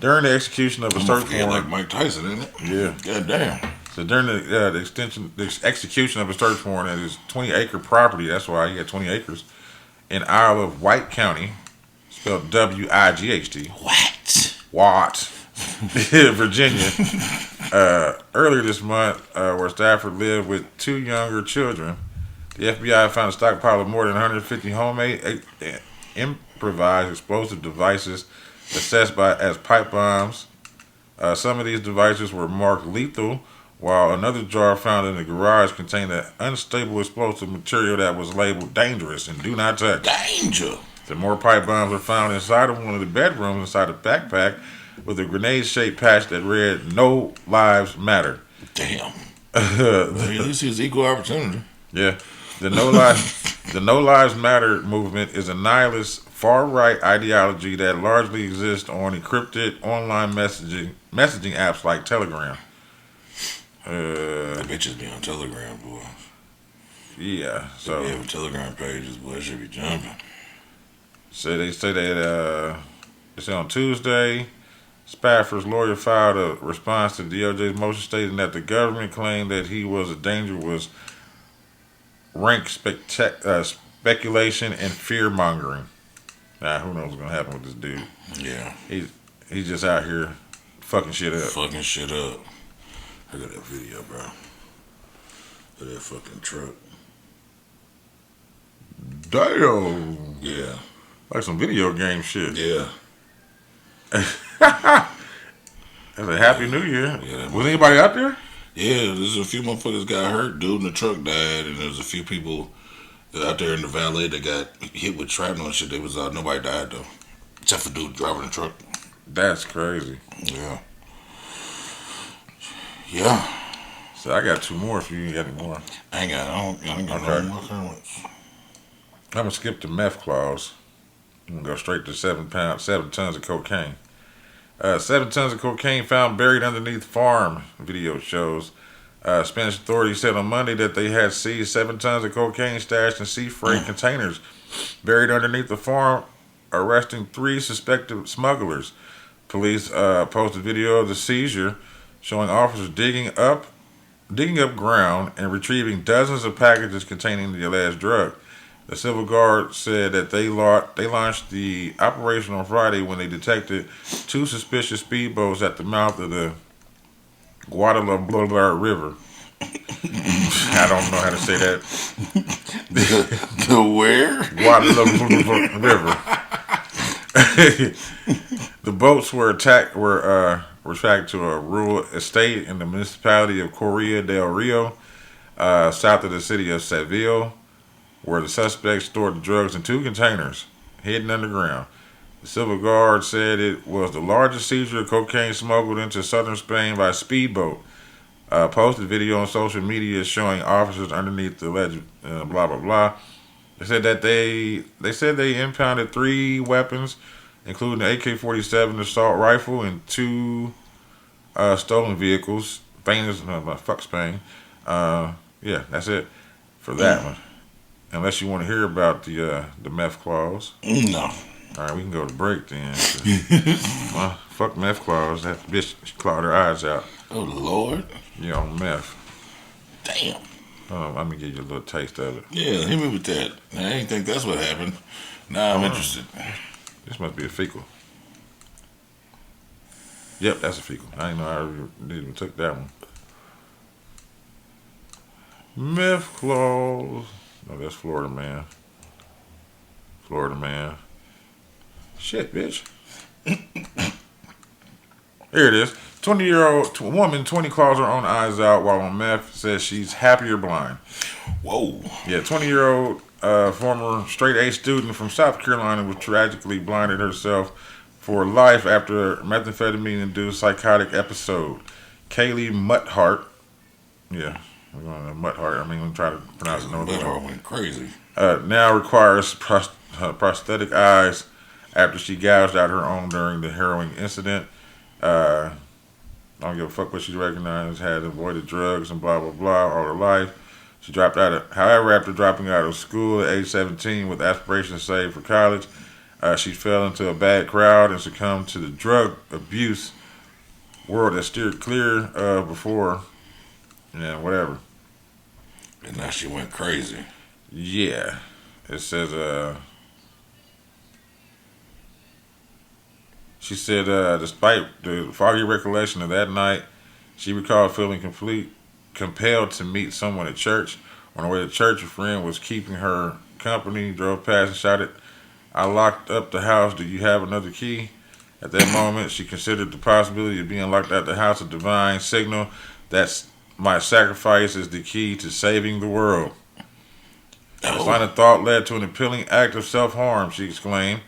S2: During the execution of a search warrant,
S1: like Mike Tyson, isn't it?
S2: Yeah.
S1: God damn.
S2: So during the execution of a search warrant at his 20-acre property, that's why he had 20 acres, in Isle of Wight County, spelled W-I-G-H-T. Watt. Virginia. Earlier this month, where Stafford lived with 2 younger children, the FBI found a stockpile of more than 150 homemade improvised explosive devices assessed as pipe bombs. Some of these devices were marked lethal, while another jar found in the garage contained an unstable explosive material that was labeled dangerous and do not touch.
S1: Danger.
S2: Some more pipe bombs were found inside of one of the bedrooms inside a backpack with a grenade-shaped patch that read "No Lives Matter."
S1: Damn. At least it's equal opportunity.
S2: Yeah. The No Lives Matter movement is a nihilist far-right ideology that largely exists on encrypted online messaging apps like Telegram.
S1: The bitches be on Telegram, boy.
S2: Yeah. So
S1: They have Telegram pages, boy. It should be jumping.
S2: So they say that it's on Tuesday. Spafford's lawyer filed a response to DOJ's motion stating that the government claimed that he was a danger was rank speculation and fear mongering. Now, who knows what's gonna happen with this dude?
S1: Yeah.
S2: He's just out here fucking shit up.
S1: Fucking shit up. Look at that video, bro. Look at that fucking truck.
S2: Damn.
S1: Yeah.
S2: Like some video game shit.
S1: Yeah.
S2: It's a happy new year.
S1: Yeah,
S2: Was anybody out there?
S1: Yeah, there's a few motherfuckers got hurt. Dude in the truck died, and there's a few people out there in the valet that got hit with shrapnel and shit. They was nobody died though, except for dude driving the truck.
S2: That's crazy.
S1: Yeah. Yeah.
S2: So I got two more if you ain't got any more.
S1: I ain't got
S2: Okay.
S1: no more comments.
S2: I'm gonna skip the meth clause. I'm gonna go straight to 7 tons of cocaine. 7 tons of cocaine found buried underneath farm, video shows. Spanish authorities said on Monday that they had seized 7 tons of cocaine stashed in sea freight containers buried underneath the farm, arresting 3 suspected smugglers. Police posted video of the seizure showing officers digging up ground and retrieving dozens of packages containing the alleged drug. The Civil Guard said that they launched the operation on Friday when they detected 2 suspicious speedboats at the mouth of the Guadalajara River. I don't know how to say that.
S1: The where?
S2: Guadalajara River. The boats were tracked to a rural estate in the municipality of Correa del Rio, south of the city of Seville, where the suspects stored the drugs in 2 containers hidden underground. The Civil Guard said it was the largest seizure of cocaine smuggled into southern Spain by a speedboat. Posted video on social media showing officers underneath the alleged blah blah blah. They said that they impounded 3 weapons, including the AK-47 assault rifle and 2 stolen vehicles. Fuck Spain. Yeah, that's it for that one. Unless you want to hear about the meth clause.
S1: No.
S2: All right, we can go to break then. Well, fuck meth clause. That bitch clawed her eyes out.
S1: Oh Lord.
S2: Yeah, on meth.
S1: Damn.
S2: Let me give you a little taste of it.
S1: Yeah, hit me with that. I didn't think that's what happened. Now I'm interested.
S2: This must be a fecal. Yep, that's a fecal. I didn't know I even took that one. Meth clause. No, that's Florida man. Florida man. Shit, bitch. Here it is. 20-year-old woman, 20 claws her own eyes out while on meth, says she's happy or blind.
S1: Whoa.
S2: Yeah, 20-year-old former straight-A student from South Carolina was tragically blinded herself for life after a methamphetamine-induced psychotic episode. Kaylee Mutthart. Yeah, we're going to Mutthart. I mean, we'll try to pronounce it.
S1: Mutthart went crazy.
S2: Now requires prosthetic eyes after she gouged out her own during the harrowing incident. I don't give a fuck what she recognized, had avoided drugs and blah, blah, blah all her life. She dropped out however, after dropping out of school at age 17 with aspirations saved for college, she fell into a bad crowd and succumbed to the drug abuse world that steered clear of before. Yeah, whatever.
S1: And now she went crazy.
S2: Yeah. It says, she said, despite the foggy recollection of that night, she recalled feeling compelled to meet someone at church. On the way to church, a friend was keeping her company, drove past and shouted, "I locked up the house. Do you have another key?" At that moment, she considered the possibility of being locked out the house a divine signal that My sacrifice is the key to saving the world. This
S1: Oh,
S2: line of thought led to an appealing act of self-harm, she exclaimed.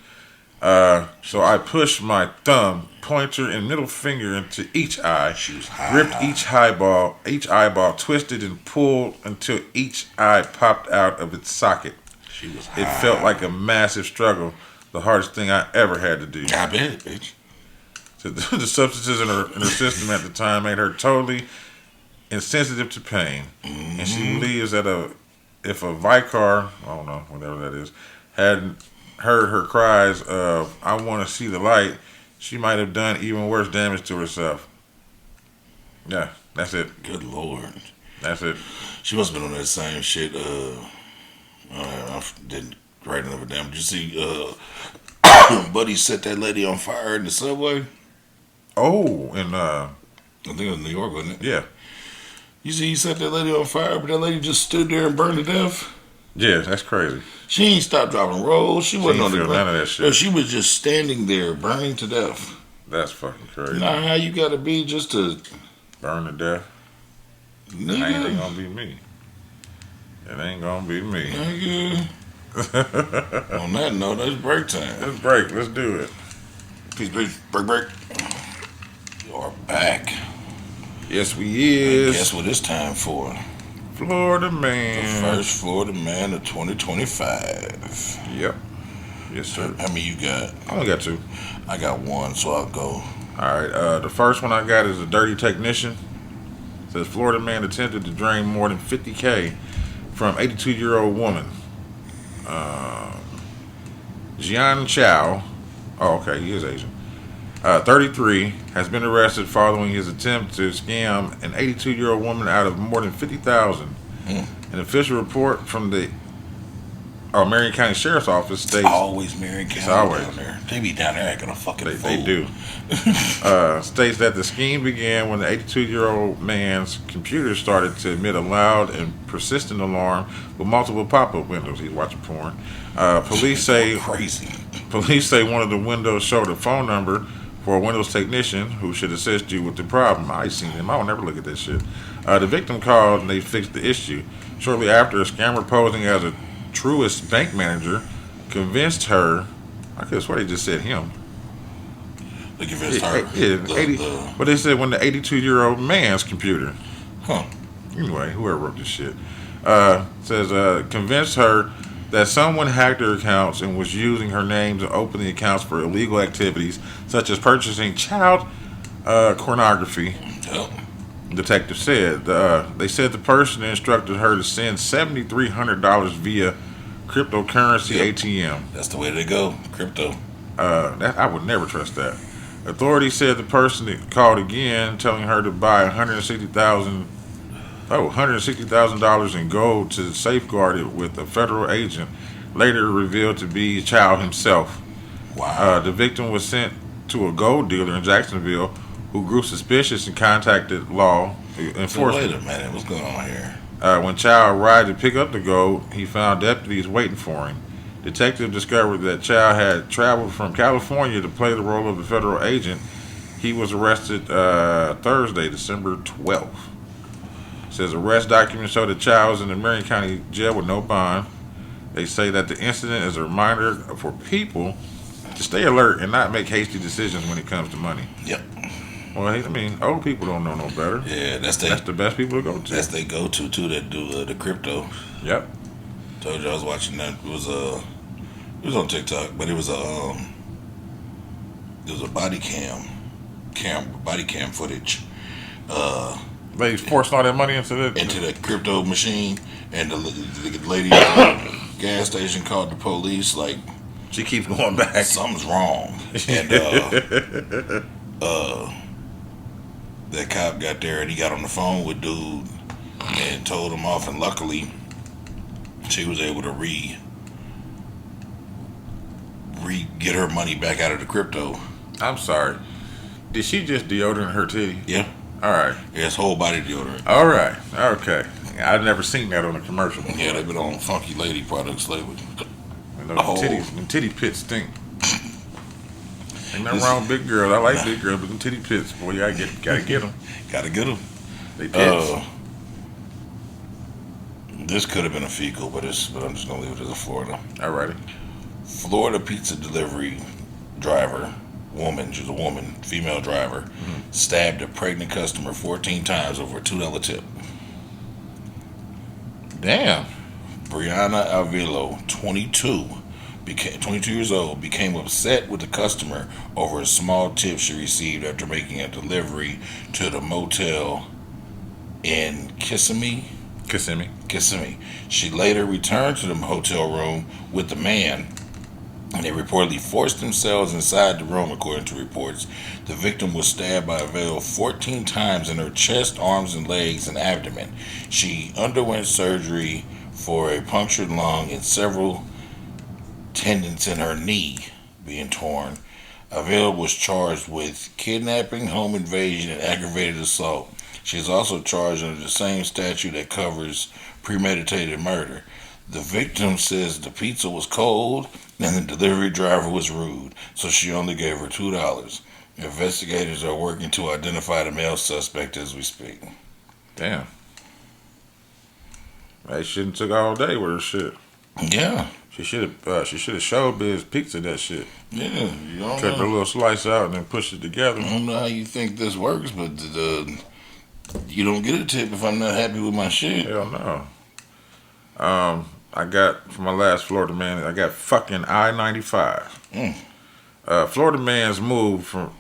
S2: So I pushed my thumb, pointer, and middle finger into each eye,
S1: she was high.
S2: gripped each eyeball, twisted and pulled until each eye popped out of its socket.
S1: She was high.
S2: It felt like a massive struggle, the hardest thing I ever had to do.
S1: I bet, bitch.
S2: So the substances in her system at the time made her totally insensitive to pain, and she believes that if a Vicar, I don't know, whatever that is, had heard her cries of "I want to see the light," she might have done even worse damage to herself. Yeah, that's it.
S1: Good Lord.
S2: That's it.
S1: She must have been on that same shit. I didn't write another damn. Did you see Buddy set that lady on fire in the subway?
S2: Oh, and
S1: I think it was New York, wasn't it?
S2: yeah,
S1: You see, he set that lady on fire, but that lady just stood there and burned to death.
S2: yeah, that's crazy.
S1: She ain't stopped dropping rolls. She wasn't
S2: ain't
S1: on the
S2: feel
S1: ground.
S2: none of that shit.
S1: No, she was just standing there, burning to death.
S2: That's fucking crazy.
S1: Now, how you gotta be just to
S2: Burn to death. Ain't
S1: nigga?
S2: gonna be me. It ain't gonna be me.
S1: Nigga. On that note, that's break time.
S2: Let's break. Let's do it.
S1: Peace, peace. Break. You're back.
S2: Yes, we is.
S1: Guess what it's time for?
S2: Florida
S1: The
S2: man.
S1: first Florida man of 2025.
S2: Yep. Yes, sir.
S1: How many you got?
S2: I only got two.
S1: I got one, so I'll go.
S2: All right. The first one I got is a dirty technician. It says Florida man attempted to drain more than $50K from 82-year-old woman. Jian Chow. Oh, okay. He is Asian. 33, has been arrested following his attempt to scam an 82-year-old woman out of more than $50,000. An official report from the Marion County Sheriff's Office states
S1: Always Marion County
S2: always.
S1: down there. They be down there acting a fucking fool.
S2: they do. States that the scheme began when the 82-year-old man's computer started to emit a loud and persistent alarm with multiple pop-up windows. He's watching porn. Police say one of the windows showed a phone number for a Windows technician who should assist you with the problem. I seen him. I will never look at this shit. The victim called and they fixed the issue. Shortly after, a scammer posing as a Truist bank manager convinced her. I could swear they just said him.
S1: They convinced her.
S2: But they said when the 82-year-old man's computer.
S1: Huh.
S2: Anyway, whoever wrote this shit says convinced her that someone hacked her accounts and was using her name to open the accounts for illegal activities such as purchasing child pornography.
S1: Yep.
S2: Detective said they said the person instructed her to send $7,300 via cryptocurrency ATM.
S1: That's the way they go. Crypto.
S2: That I would never trust that. Authorities said the person called again, telling her to buy $160,000 in gold to safeguard it with a federal agent. Later revealed to be Chow himself.
S1: Wow.
S2: The victim was sent to a gold dealer in Jacksonville, who grew suspicious and contacted law
S1: So
S2: enforcement.
S1: wait a minute. What's going on here?
S2: When Chow arrived to pick up the gold, he found deputies waiting for him. Detective discovered that Chow had traveled from California to play the role of a federal agent. He was arrested Thursday, December 12th. Says arrest documents show that Chow is in the Marion County jail with no bond. They say that the incident is a reminder for people to stay alert and not make hasty decisions when it comes to money.
S1: Yep.
S2: Well, I mean, old people don't know no better.
S1: Yeah, that's
S2: the best people to go to.
S1: That's they go to too. That do the crypto.
S2: Yep.
S1: Told you I was watching that. It was on TikTok, but it was a body cam footage.
S2: They forcing all that money into
S1: That crypto machine, and the lady at the gas station called the police like
S2: She keeps going back.
S1: something's wrong, and that cop got there and he got on the phone with dude and told him off, and luckily she was able to get her money back out of the crypto.
S2: I'm sorry. Did she just deodorant her titty?
S1: Yeah.
S2: All right.
S1: Yeah, it's whole body deodorant.
S2: All right. Okay. I've never seen that on a commercial before.
S1: Yeah, they've been on Funky Lady products lately.
S2: And them titty pits stink. Ain't nothing wrong with big girls. I like big girls, but them titty pits, boy, you gotta get them.
S1: Gotta get them.
S2: They pits.
S1: This could have been a fecal, but I'm just gonna leave it as a Florida.
S2: Alrighty.
S1: Florida pizza delivery driver, woman, she's a woman, female driver, stabbed a pregnant customer 14 times over a $2 tip.
S2: Damn.
S1: Brianna Avilo, 22 years old, became upset with the customer over a small tip she received after making a delivery to the motel in Kissimmee. She later returned to the hotel room with the man, and they reportedly forced themselves inside the room, according to reports. The victim was stabbed by Avilo 14 times in her chest, arms, and legs and abdomen. She underwent surgery for a punctured lung and several tendons in her knee being torn. Avila was charged with kidnapping, home invasion, and aggravated assault. She is also charged under the same statute that covers premeditated murder. The victim says the pizza was cold and the delivery driver was rude, so she only gave her $2. Investigators are working to identify the male suspect as we speak.
S2: Damn. They shouldn't took all day with her shit.
S1: Yeah.
S2: She should have showbiz pizza that shit.
S1: Yeah. You don't
S2: Cut the little slice out and then push it together.
S1: I don't know how you think this works, but you don't get a tip if I'm not happy with my shit.
S2: Hell no. I got, for my last Florida man, I got fucking I-95. Florida men's move from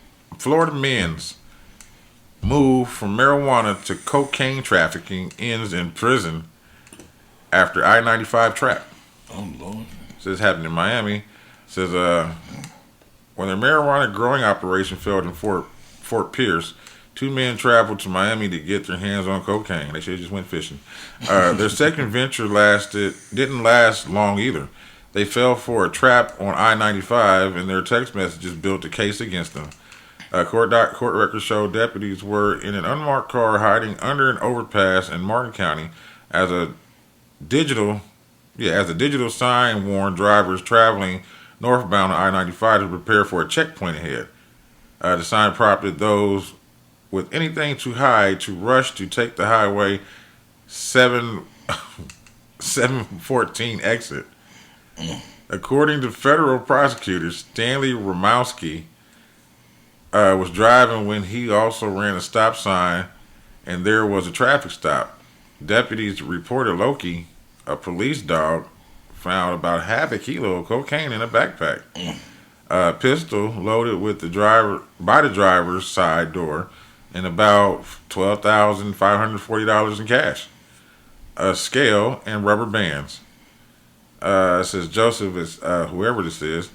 S2: marijuana to cocaine trafficking ends in prison after I-95 trap.
S1: Oh, Lord.
S2: This happened in Miami. Says when their marijuana growing operation failed in Fort Pierce, 2 men traveled to Miami to get their hands on cocaine. They should have just went fishing. Their second venture didn't last long either. They fell for a trap on I-95, and their text messages built a case against them. Court records show deputies were in an unmarked car hiding under an overpass in Martin County as a digital sign warned drivers traveling northbound on I-95 to prepare for a checkpoint ahead. The sign prompted those with anything to hide to rush to take the highway 714 exit. According to federal prosecutors, Stanley Romowski was driving when he also ran a stop sign and there was a traffic stop. Deputies reported Loki, a police dog, found about half a kilo of cocaine in a backpack. A pistol loaded with the driver's side door and about $12,540 in cash. A scale and rubber bands. It says Joseph is whoever this is,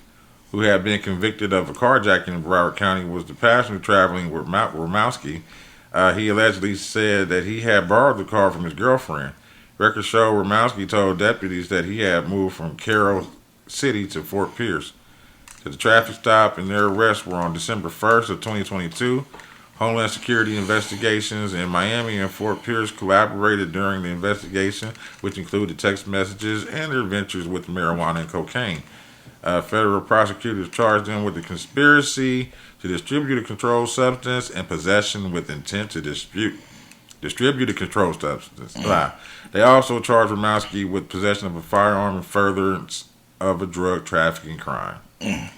S2: who had been convicted of a carjacking in Broward County, was the passenger traveling with Romowski. He allegedly said that he had borrowed the car from his girlfriend. Records show Romowski told deputies that he had moved from Carroll City to Fort Pierce. The traffic stop and their arrest were on December 1st of 2022. Homeland Security investigations in Miami and Fort Pierce collaborated during the investigation, which included text messages and their ventures with marijuana and cocaine. Federal prosecutors charged them with the conspiracy to distribute a controlled substance and possession with intent to distribute a controlled substance. They also charged Romowski with possession of a firearm and furtherance of a drug trafficking crime. They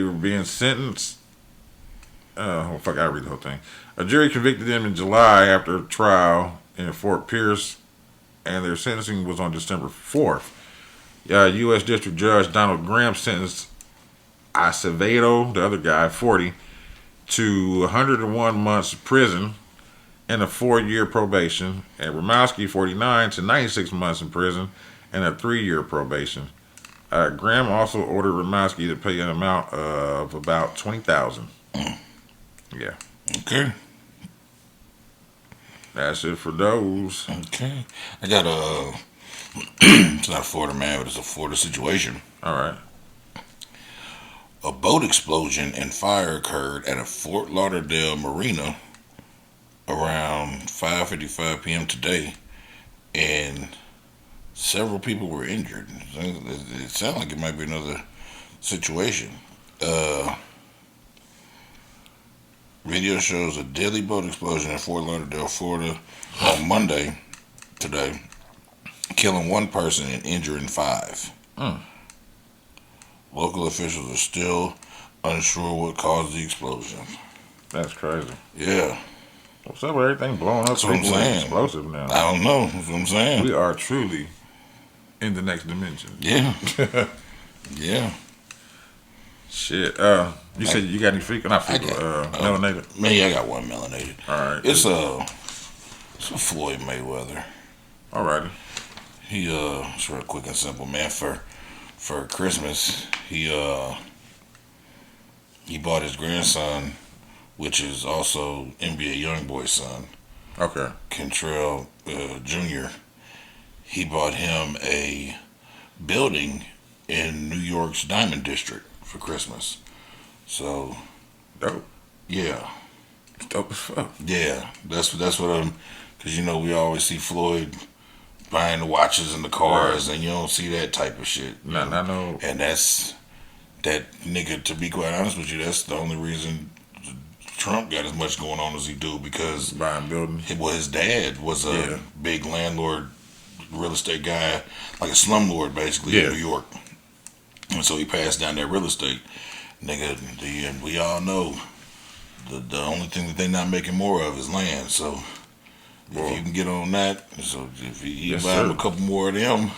S2: were being sentenced. I read the whole thing. A jury convicted them in July after a trial in Fort Pierce, and their sentencing was on December 4th. U.S. District Judge Donald Graham sentenced Acevedo, the other guy, 40, to 101 months prison and a 4-year probation, and Romowski, 49, to 96 months in prison and a 3-year probation. Graham also ordered Romowski to pay an amount of about $20,000. Yeah.
S1: Okay.
S2: That's it for those.
S1: Okay. I got it's not a Florida man, but it's a Florida situation.
S2: All right.
S1: A boat explosion and fire occurred at a Fort Lauderdale marina around 5:55 p.m. today, and several people were injured. It sounds like it might be another situation. Video shows a deadly boat explosion in Fort Lauderdale, Florida on Monday today, killing one person and injuring 5.
S2: Mm.
S1: Local officials are still unsure what caused the explosion.
S2: That's crazy.
S1: Yeah.
S2: What's up with everything blowing up?
S1: That's what I'm saying.
S2: Explosive now.
S1: I don't know. That's what I'm saying.
S2: We are truly in the next dimension.
S1: Yeah. Yeah.
S2: Shit. You said you got any melanated?
S1: Me, I got one melanated.
S2: All right.
S1: It's a Floyd Mayweather.
S2: Alrighty.
S1: It's real quick and simple, man. For Christmas, he bought his grandson, which is also NBA YoungBoy's son,
S2: Okay.
S1: Kentrell Jr. He bought him a building in New York's Diamond District for Christmas. So,
S2: Dope.
S1: yeah,
S2: Dope as fuck.
S1: yeah, that's what because we always see Floyd buying the watches and the cars, and you don't see that type of shit.
S2: Not no.
S1: And that's that nigga. To be quite honest with you, that's the only reason Trump got as much going on as he do, because
S2: Buying buildings.
S1: his dad was a big landlord, real estate guy, like a slumlord basically in New York, and so he passed down that real estate. Nigga, and we all know the only thing that they not making more of is land. So if you can get on that, so if you buy him a couple more of them,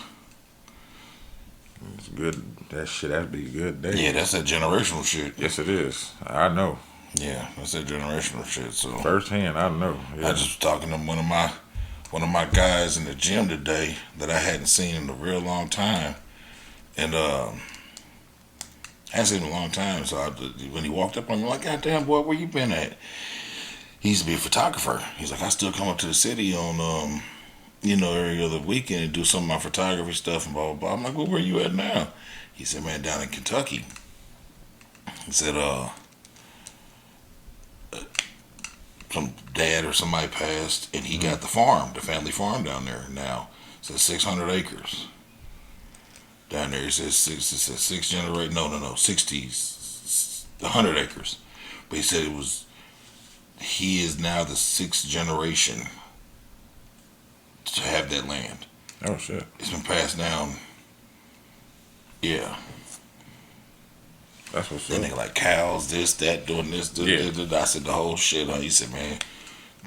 S2: it's good. That'd be good.
S1: Yeah, that's that generational shit.
S2: Yes, it is. I know.
S1: Yeah, that's that generational shit. So
S2: firsthand, I know. Yeah.
S1: I just was talking to one of my guys in the gym today that I hadn't seen in a real long time, and I hadn't seen him in a long time. So when he walked up on me, I'm like, "God damn, boy, where you been at?" He used to be a photographer. He's like, "I still come up to the city on every other weekend and do some of my photography stuff and blah blah blah." I'm like, "Well, where you at now?" He said, "Man, down in Kentucky." He said, some dad or somebody passed, and he got the family farm down there now. It says 600 acres. Down there, it says 100 acres. But he said he is now the 6th generation to have that land.
S2: Oh, shit.
S1: It's been passed down. Yeah.
S2: That's what's
S1: Then
S2: up.
S1: they like cows, this, that, doing this, that. I said the whole shit. He said, "Man,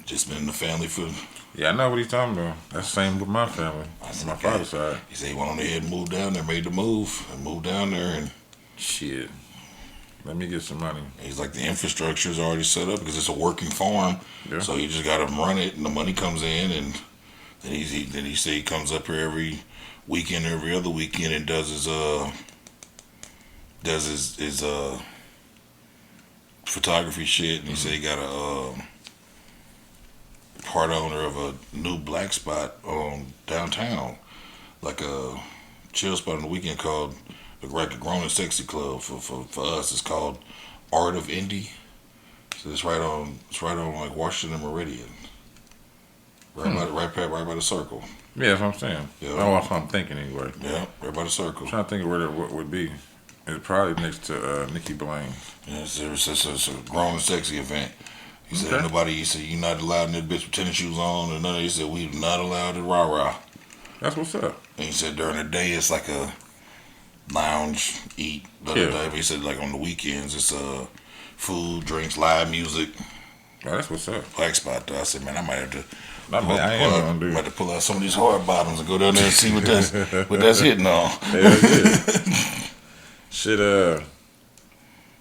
S1: just been in the family for."
S2: Yeah, I know what he's talking about. That's the same with my family. On my father's side.
S1: He said he went on ahead and moved down there, made the move, and moved down there, and
S2: shit. Let me get some money.
S1: He's like, the infrastructure is already set up because it's a working farm. Yeah. So you just got to run it, and the money comes in, and then he said he comes up here every weekend, every other weekend, and does his photography shit. And he said he got a part owner of a new black spot downtown, like a chill spot on the weekend called like a Grown and Sexy Club. For us, it's called Art of Indie. So it's right on like Washington Meridian, right by the circle.
S2: Yeah, that's what I'm saying. Yeah. That's what I'm thinking anyway.
S1: Yeah, right by the circle.
S2: I'm trying to think of what would be. It's probably next to Nikki Blaine.
S1: Yeah, it's a Grown and Sexy event. He said he said you're not allowed in that bitch with tennis shoes on and none of that. He said we're not allowed at rah-rah.
S2: That's what's up.
S1: And he said during the day it's like a lounge, eat, But he said like on the weekends it's food, drinks, live music.
S2: Oh, that's what's up.
S1: Black spot though. I said, man, I might have to
S2: might
S1: have to pull out some of these hard bottoms and go down there and see what that's hitting on.
S2: Hell yeah. Shit,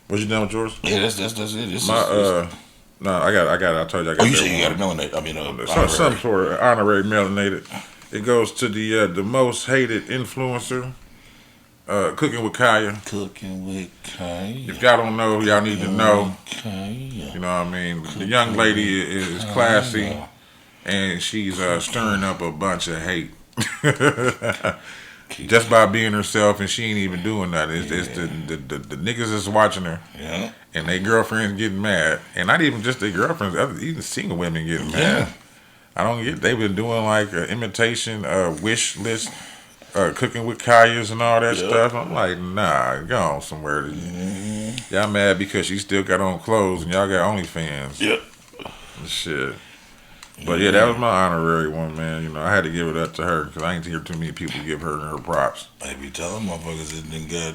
S2: what you done with yours?
S1: Yeah, that's it.
S2: No, I got it. I told you I got it.
S1: Oh, you said you got a melanated. I mean,
S2: some sort of honorary melanated. It goes to the most hated influencer, Cooking with Kaya.
S1: Cooking with Kaya.
S2: If y'all don't know, y'all need to know.
S1: Kaya.
S2: You know what I mean? The young lady is classy, and she's stirring up a bunch of hate. Just by being herself, and she ain't even doing nothing. It's the niggas that's watching her, and their girlfriends getting mad, and not even just their girlfriends, even single women getting mad. I don't get. They've been doing like imitation wish list, Cooking with Kayas and all that stuff. I'm like, nah, go on somewhere. Y'all mad because she still got on clothes and y'all got OnlyFans.
S1: Yep.
S2: Shit. But yeah, that was my honorary one, man. You know, I had to give it up to her because I ain't hear too many people give her props.
S1: I be telling motherfuckers that done got.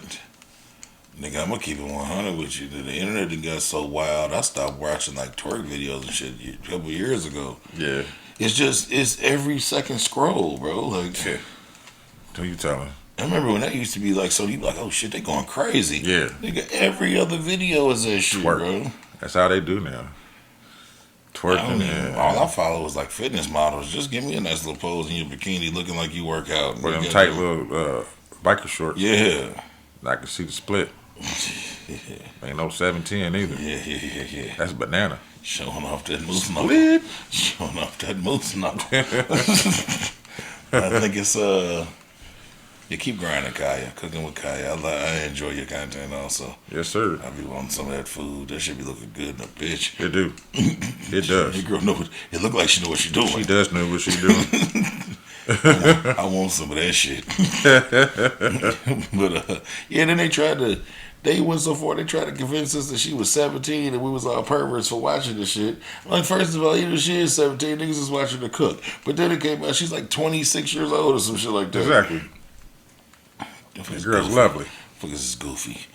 S1: Nigga, I'm gonna keep it 100 with you. The internet done got so wild. I stopped watching like twerk videos and shit a couple years ago.
S2: Yeah.
S1: It's every second scroll, bro. Like,
S2: Yeah. Who you telling?
S1: I remember when that used to be like, so you be like, oh shit, they going crazy.
S2: Yeah.
S1: Nigga, every other video is that shit,
S2: Twerk.
S1: bro.
S2: That's how they do now. Twerking. And
S1: All I follow is like fitness models. Just give me a nice little pose in your bikini looking like you work out.
S2: with them
S1: You
S2: tight
S1: got
S2: little biker shorts.
S1: Yeah.
S2: I can see the split. Ain't no 710 either.
S1: Yeah.
S2: That's banana.
S1: Showing off that moose knuckle.
S2: Split.
S1: Showing off that moose knuckle. I think it's you keep grinding, Kaya. Cooking with Kaya. I enjoy your content also.
S2: Yes, sir.
S1: I be wanting some of that food. That should be looking good in a bitch.
S2: It do. It does.
S1: Your girl know it look like she know what she doing.
S2: She does know what she doing.
S1: I want some of that shit. But yeah, then they went so far they tried to convince us that she was 17 and we was all perverts for watching the shit. Like, first of all, even if she is 17, niggas is watching her cook. But then it came out she's like 26 years old or some shit like that.
S2: Exactly. The girl's lovely.
S1: Fuck, this is goofy.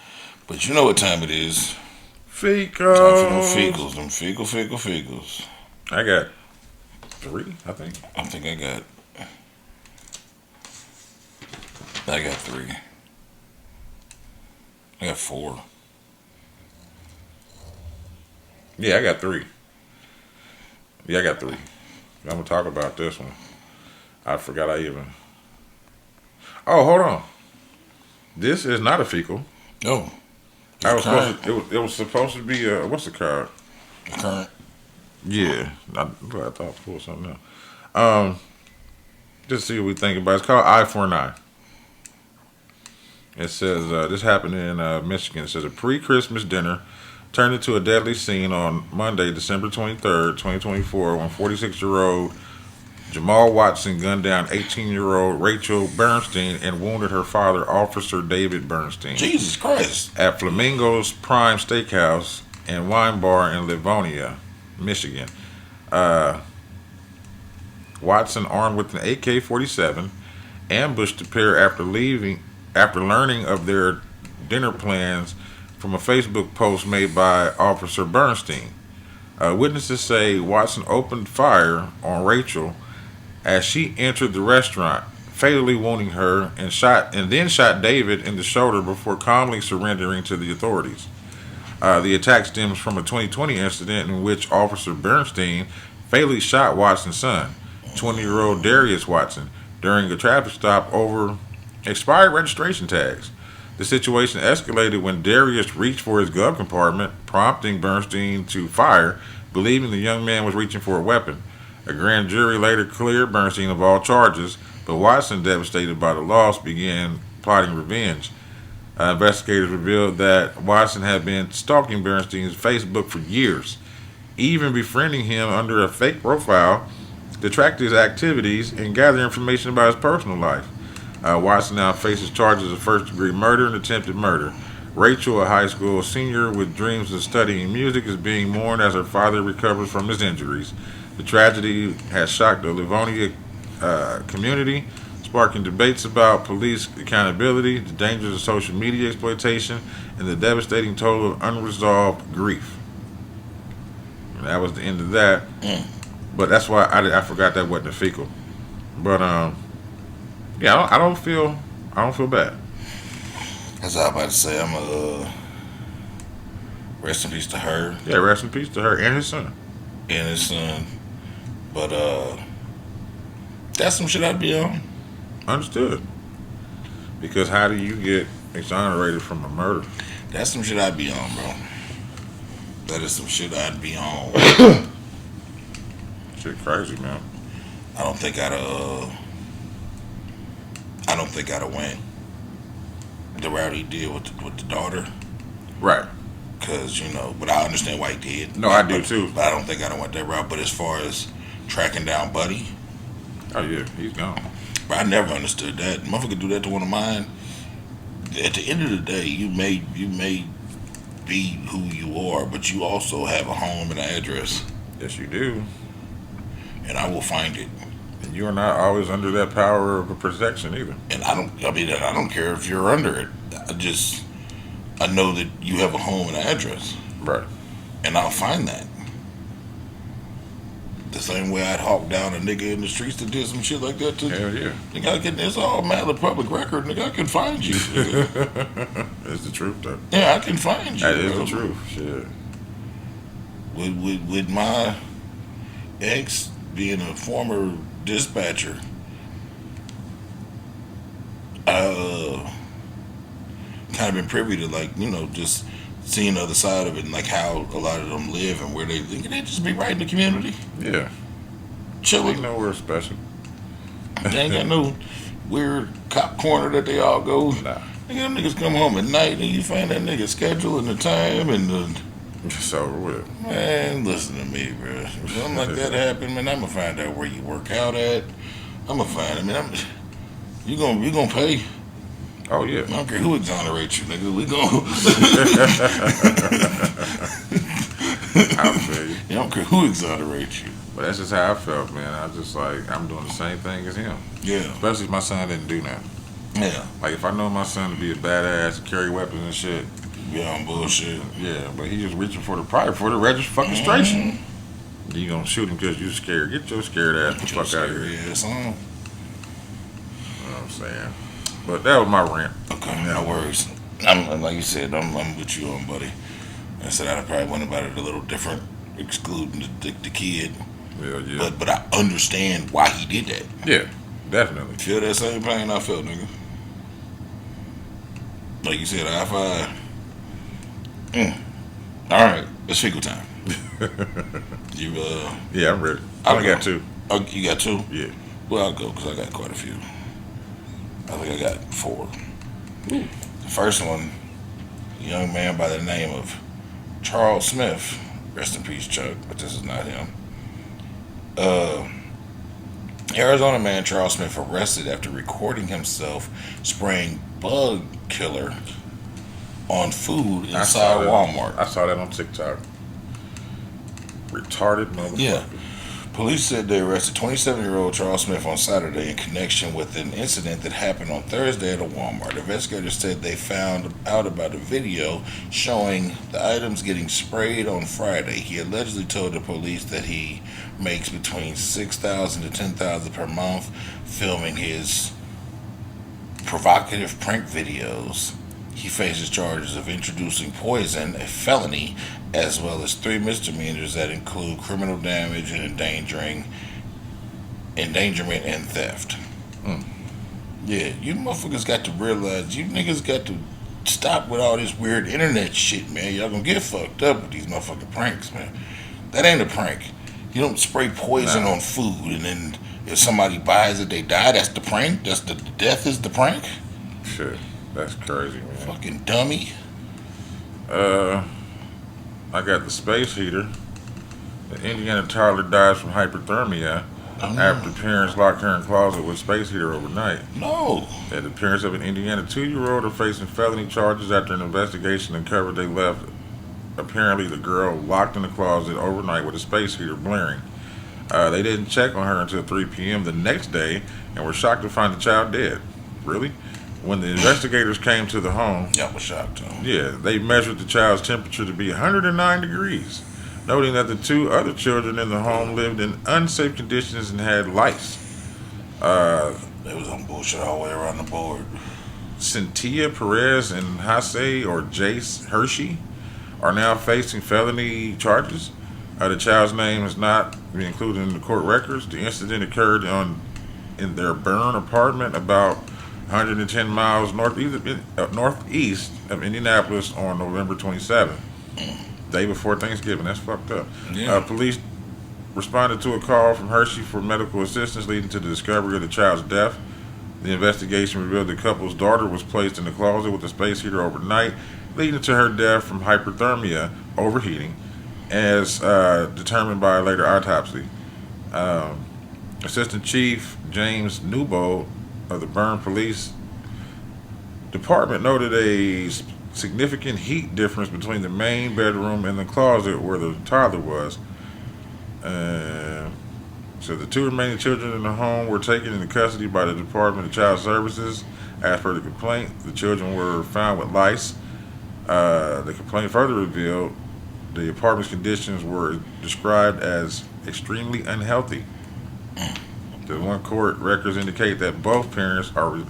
S1: But you know what time it is.
S2: Fecals.
S1: Time for them fecals. Them fecals.
S2: I got 3, I think.
S1: I think I got 3. I got 4.
S2: Yeah, I got 3. Yeah, I got 3. I'm gonna talk about this one. I forgot I even. Oh, hold on. This is not a fecal.
S1: Oh.
S2: It was supposed to be what's the card?
S1: Current.
S2: Yeah, I thought I pulled something out. Just see what we think about it. It's called I-49. It says this happened in Michigan. It says a pre-Christmas dinner turned into a deadly scene on Monday, December 23rd, 2024, when 46-year-old Jamal Watson gunned down 18-year-old Rachel Bernstein and wounded her father, Officer David Bernstein.
S1: Jesus Christ.
S2: At Flamingo's Prime Steakhouse and Wine Bar in Livonia, Michigan. Watson, armed with an AK-47, ambushed the pair after learning of their dinner plans from a Facebook post made by Officer Bernstein. Witnesses say Watson opened fire on Rachel as she entered the restaurant, fatally wounding her, and then shot David in the shoulder before calmly surrendering to the authorities. The attack stems from a 2020 incident in which Officer Bernstein fatally shot Watson's son, 20-year-old Darius Watson, during a traffic stop over expired registration tags. The situation escalated when Darius reached for his glove compartment, prompting Bernstein to fire, believing the young man was reaching for a weapon. A grand jury later cleared Bernstein of all charges, but Watson, devastated by the loss, began plotting revenge. Investigators revealed that Watson had been stalking Bernstein's Facebook for years, even befriending him under a fake profile to track his activities and gather information about his personal life. Watson now faces charges of first-degree murder and attempted murder. Rachel, a high school senior with dreams of studying music, is being mourned as her father recovers from his injuries. The tragedy has shocked the Livonia community, sparking debates about police accountability, the dangers of social media exploitation, and the devastating toll of unresolved grief. And that was the end of that. But that's why I forgot that wasn't a fecal. But yeah, I don't feel bad.
S1: That's what I was about to say. I'm rest in peace to her
S2: Yeah, rest in peace to her and his son.
S1: and his son. But that's some shit I'd be on.
S2: Understood. Because how do you get exonerated from a murder?
S1: That's some shit I'd be on, bro. That is some shit I'd be on.
S2: Shit crazy, man.
S1: I don't think I'd have went the route he did with the daughter.
S2: Right.
S1: Cause but I understand why he did.
S2: No, I do too.
S1: But I don't think I'd have went that route. But as far as tracking down Buddy,
S2: Oh yeah, he's gone.
S1: but I never understood that. Motherfucker do that to one of mine. At the end of the day, you may be who you are, but you also have a home and an address.
S2: Yes, you do.
S1: and I will find it.
S2: And you're not always under that power of protection either.
S1: And I don't care if you're under it. I know that you have a home and address,
S2: Right.
S1: and I'll find that. The same way I'd hawk down a nigga in the streets that did some shit like that too.
S2: Hell yeah.
S1: Nigga, it's all matter of public record. Nigga, I can find you. Nigga.
S2: It's the truth, though.
S1: Yeah, I can find you.
S2: That is
S1: bro.
S2: the truth. Shit.
S1: With my ex being a former dispatcher, I kind of been privy to, like, just seeing the other side of it and like how a lot of them live and where they just be right in the community,
S2: Yeah.
S1: chilling.
S2: Ain't nowhere special.
S1: They ain't got no weird cop corner that they all go.
S2: Nah.
S1: Nigga, them niggas come home at night and you find that nigga schedule and the time and the.
S2: It's over with.
S1: Man, listen to me, bro. If something like that happen, man, I'ma find out where you work out at. I'ma find. I mean, you gonna pay.
S2: Oh, yeah.
S1: I don't care who exonerates you, nigga. We gon'
S2: I'll tell you.
S1: I don't care who exonerates you.
S2: But that's just how I felt, man. I was just like, I'm doing the same thing as him.
S1: Yeah,
S2: Especially if my son didn't do that.
S1: yeah,
S2: Like, if I know my son to be a badass, carry weapons and shit,
S1: yeah, on bullshit.
S2: yeah, but he just reaching for the registration. You gonna shoot him because you scared. Get your scared ass the fuck out of here.
S1: Yeah, son.
S2: You know what I'm saying? But that was my rant.
S1: Okay, no worries. I'm like you said, I'm with you on, buddy. I said I'd probably went about it a little different, excluding the kid.
S2: Yeah.
S1: But I understand why he did that.
S2: Yeah, definitely.
S1: Feel that same pain I felt, nigga. Like you said, I5. All right, it's fecal time. You
S2: Yeah, I'm ready.
S1: I'll
S2: I
S1: go.
S2: got two.
S1: Oh, you got two?
S2: Yeah.
S1: Well, I'll go because I got quite a few. I think I got four. The first one, a young man by the name of Charles Smith. Rest in peace, Chuck, but this is not him. Arizona man Charles Smith arrested after recording himself spraying bug killer on food inside Walmart.
S2: I saw that on TikTok. Retarded motherfucker.
S1: Yeah. Police said they arrested 27-year-old Charles Smith on Saturday in connection with an incident that happened on Thursday at a Walmart. Investigators said they found out about a video showing the items getting sprayed on Friday. He allegedly told the police that he makes between $6,000 to $10,000 per month filming his provocative prank videos. He faces charges of introducing poison, a felony, as well as 3 misdemeanors that include criminal damage and endangerment and theft. Yeah, you motherfuckers got to realize, you niggas got to stop with all this weird internet shit, man. Y'all gonna get fucked up with these motherfucking pranks, man. That ain't a prank. You don't spray poison on food and then if somebody buys it, they die. That's the prank? That's the death is the prank?
S2: Shit. That's crazy, man.
S1: Fucking dummy.
S2: I got the space heater. The Indiana toddler dies from hypothermia after parents locked her in closet with space heater overnight.
S1: No.
S2: At the parents of an Indiana 2-year-old are facing felony charges after an investigation uncovered they left apparently the girl locked in the closet overnight with a space heater blaring. They didn't check on her until 3 p.m. the next day and were shocked to find the child dead. Really? When the investigators came to the home,
S1: Yeah, I was shocked, too.
S2: yeah, they measured the child's temperature to be 109 degrees, noting that the 2 other children in the home lived in unsafe conditions and had lice.
S1: They was on bullshit all the way around the board.
S2: Cynthia Perez and Jose or Jace Hershey are now facing felony charges. The child's name is not included in the court records. The incident occurred in their Byrne apartment about 110 miles northeast of Indianapolis on November 27th, day before Thanksgiving. That's fucked up.
S1: Yeah.
S2: Police responded to a call from Hershey for medical assistance leading to the discovery of the child's death. The investigation revealed the couple's daughter was placed in the closet with a space heater overnight, leading to her death from hypothermia, overheating, as determined by a later autopsy. Assistant Chief James Newbold of the Byrne Police Department noted a significant heat difference between the main bedroom and the closet where the toddler was. So the 2 remaining children in the home were taken into custody by the Department of Child Services. As per the complaint, the children were found with lice. The complaint further revealed the apartment's conditions were described as extremely unhealthy. The one court records indicate that both parents are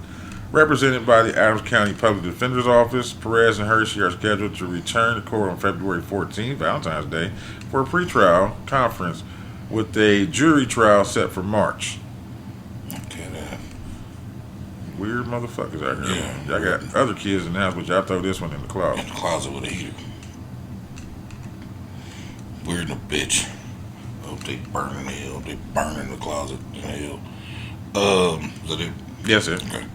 S2: represented by the Adams County Public Defender's Office. Perez and Hershey are scheduled to return to court on February 14th, Valentine's Day, for a pretrial conference with a jury trial set for March.
S1: Okay, that.
S2: Weird motherfuckers out here.
S1: Yeah.
S2: Y'all got other kids in the house, but y'all throw this one in the closet.
S1: In the closet with a heater. Weird in a bitch. Hope they burn in the hell. They burn in the closet in the hell. Is that it?
S2: Yes, sir.
S1: Okay.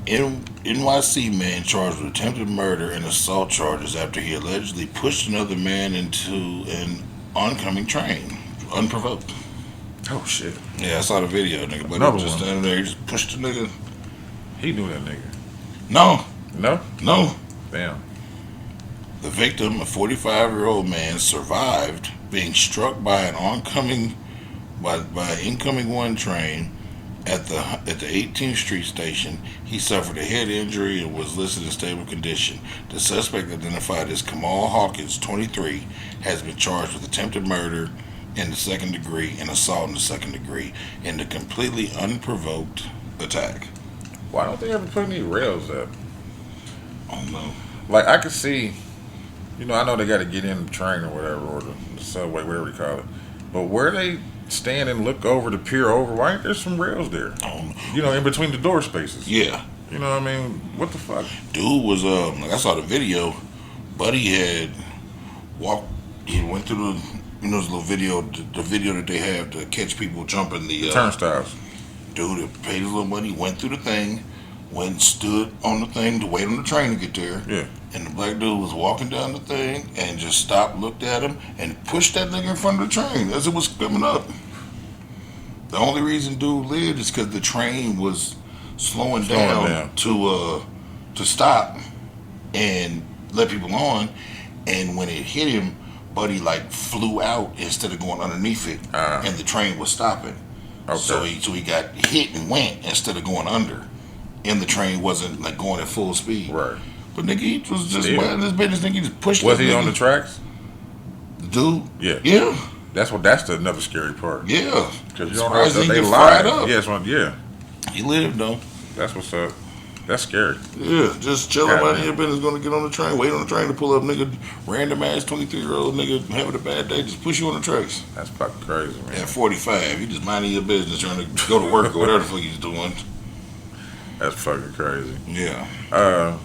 S1: NYC man charged with attempted murder and assault charges after he allegedly pushed another man into an oncoming train, unprovoked.
S2: Oh, shit.
S1: Yeah, I saw the video, nigga. But
S2: Another
S1: he just
S2: one.
S1: standing there, he just pushed the nigga.
S2: He knew that nigga.
S1: No,
S2: No?
S1: no.
S2: Damn.
S1: The victim, a 45-year-old man, survived being struck by an incoming one train at the 18th Street station. He suffered a head injury and was listed in stable condition. The suspect, identified as Kamal Hawkins, 23, has been charged with attempted murder in the second degree and assault in the second degree in the completely unprovoked attack.
S2: Why don't they ever put any rails up?
S1: I don't know.
S2: Like, I could see, I know they got to get in the train or whatever, or the subway, whatever you call it. But where they stand and look over to peer over, why ain't there some rails there?
S1: I don't know.
S2: In between the door spaces.
S1: Yeah.
S2: You know what I mean? What the fuck?
S1: Dude was like I saw the video. Buddy had walked. He went through this little video, the video that they have to catch people jumping the
S2: Turnstiles.
S1: dude that paid his little money, went through the thing, went and stood on the thing to wait on the train to get there.
S2: Yeah.
S1: And the black dude was walking down the thing and just stopped, looked at him, and pushed that nigga in front of the train as it was coming up. The only reason dude lived is because the train was slowing down to stop and let people on, and when it hit him, Buddy flew out instead of going underneath it, and the train was stopping.
S2: Okay.
S1: So he got hit and went instead of going under, and the train wasn't going at full speed.
S2: Right.
S1: But nigga, he was just minding his business. Nigga, he just pushed.
S2: Was
S1: that
S2: he
S1: nigga.
S2: on the tracks?
S1: The dude?
S2: Yeah.
S1: Yeah.
S2: That's another scary part.
S1: Yeah.
S2: Because you don't know
S1: Surprised he
S2: if they
S1: get
S2: lied.
S1: fried up.
S2: Yeah.
S1: He lived though.
S2: That's what's up. That's scary.
S1: Yeah, just chilling
S2: God,
S1: out here, business gonna get on the train, wait on the train to pull up, nigga, random ass 23-year-old nigga having a bad day, just push you on the tracks.
S2: That's fucking crazy, man.
S1: At 45, you just minding your business, trying to go to work or whatever the fuck he's doing.
S2: That's fucking crazy.
S1: Yeah.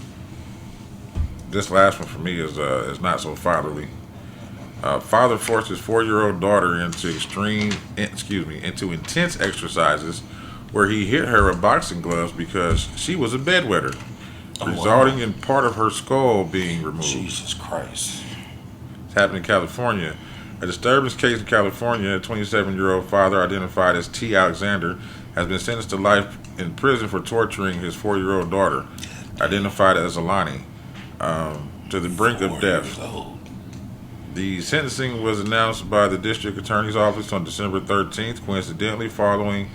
S2: This last one for me is not so fatherly. Father forced his 4-year-old daughter into intense exercises where he hit her with boxing gloves because she was a bedwetter, resulting in part of her skull being removed.
S1: Jesus Christ.
S2: It's happened in California. A disturbance case in California, a 27-year-old father identified as T. Alexander has been sentenced to life in prison for torturing his 4-year-old daughter, identified as Alani, to the brink of
S1: 4
S2: death.
S1: years old.
S2: The sentencing was announced by the district attorney's office on December 13th, coincidentally falling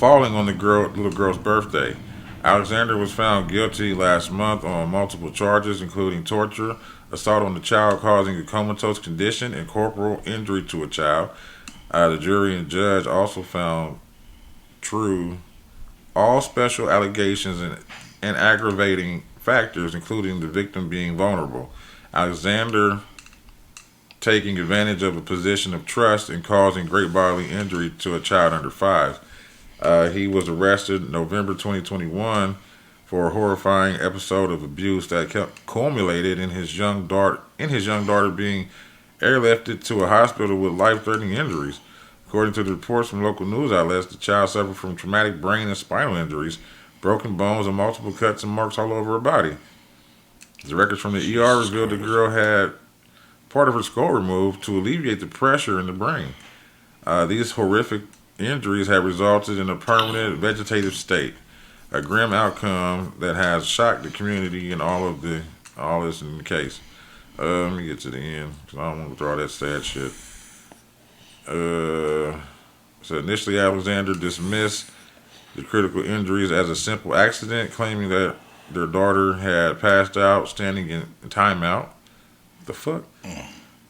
S2: on the little girl's birthday. Alexander was found guilty last month on multiple charges, including torture, assault on the child causing a comatose condition, and corporal injury to a child. The jury and judge also found true all special allegations and aggravating factors, including the victim being vulnerable. Alexander taking advantage of a position of trust and causing great bodily injury to a child under 5. He was arrested in November 2021 for a horrifying episode of abuse that culminated in his young daughter being airlifted to a hospital with life-threatening injuries. According to the reports from local news outlets, the child suffered from traumatic brain and spinal injuries, broken bones, and multiple cuts and marks all over her body. The records from the ER revealed the girl had part of her skull removed to alleviate the pressure in the brain. These horrific injuries have resulted in a permanent vegetative state, a grim outcome that has shocked the community and all this in the case. Let me get to the end because I don't want to throw all that sad shit. So initially, Alexander dismissed the critical injuries as a simple accident, claiming that their daughter had passed out standing in timeout. The fuck?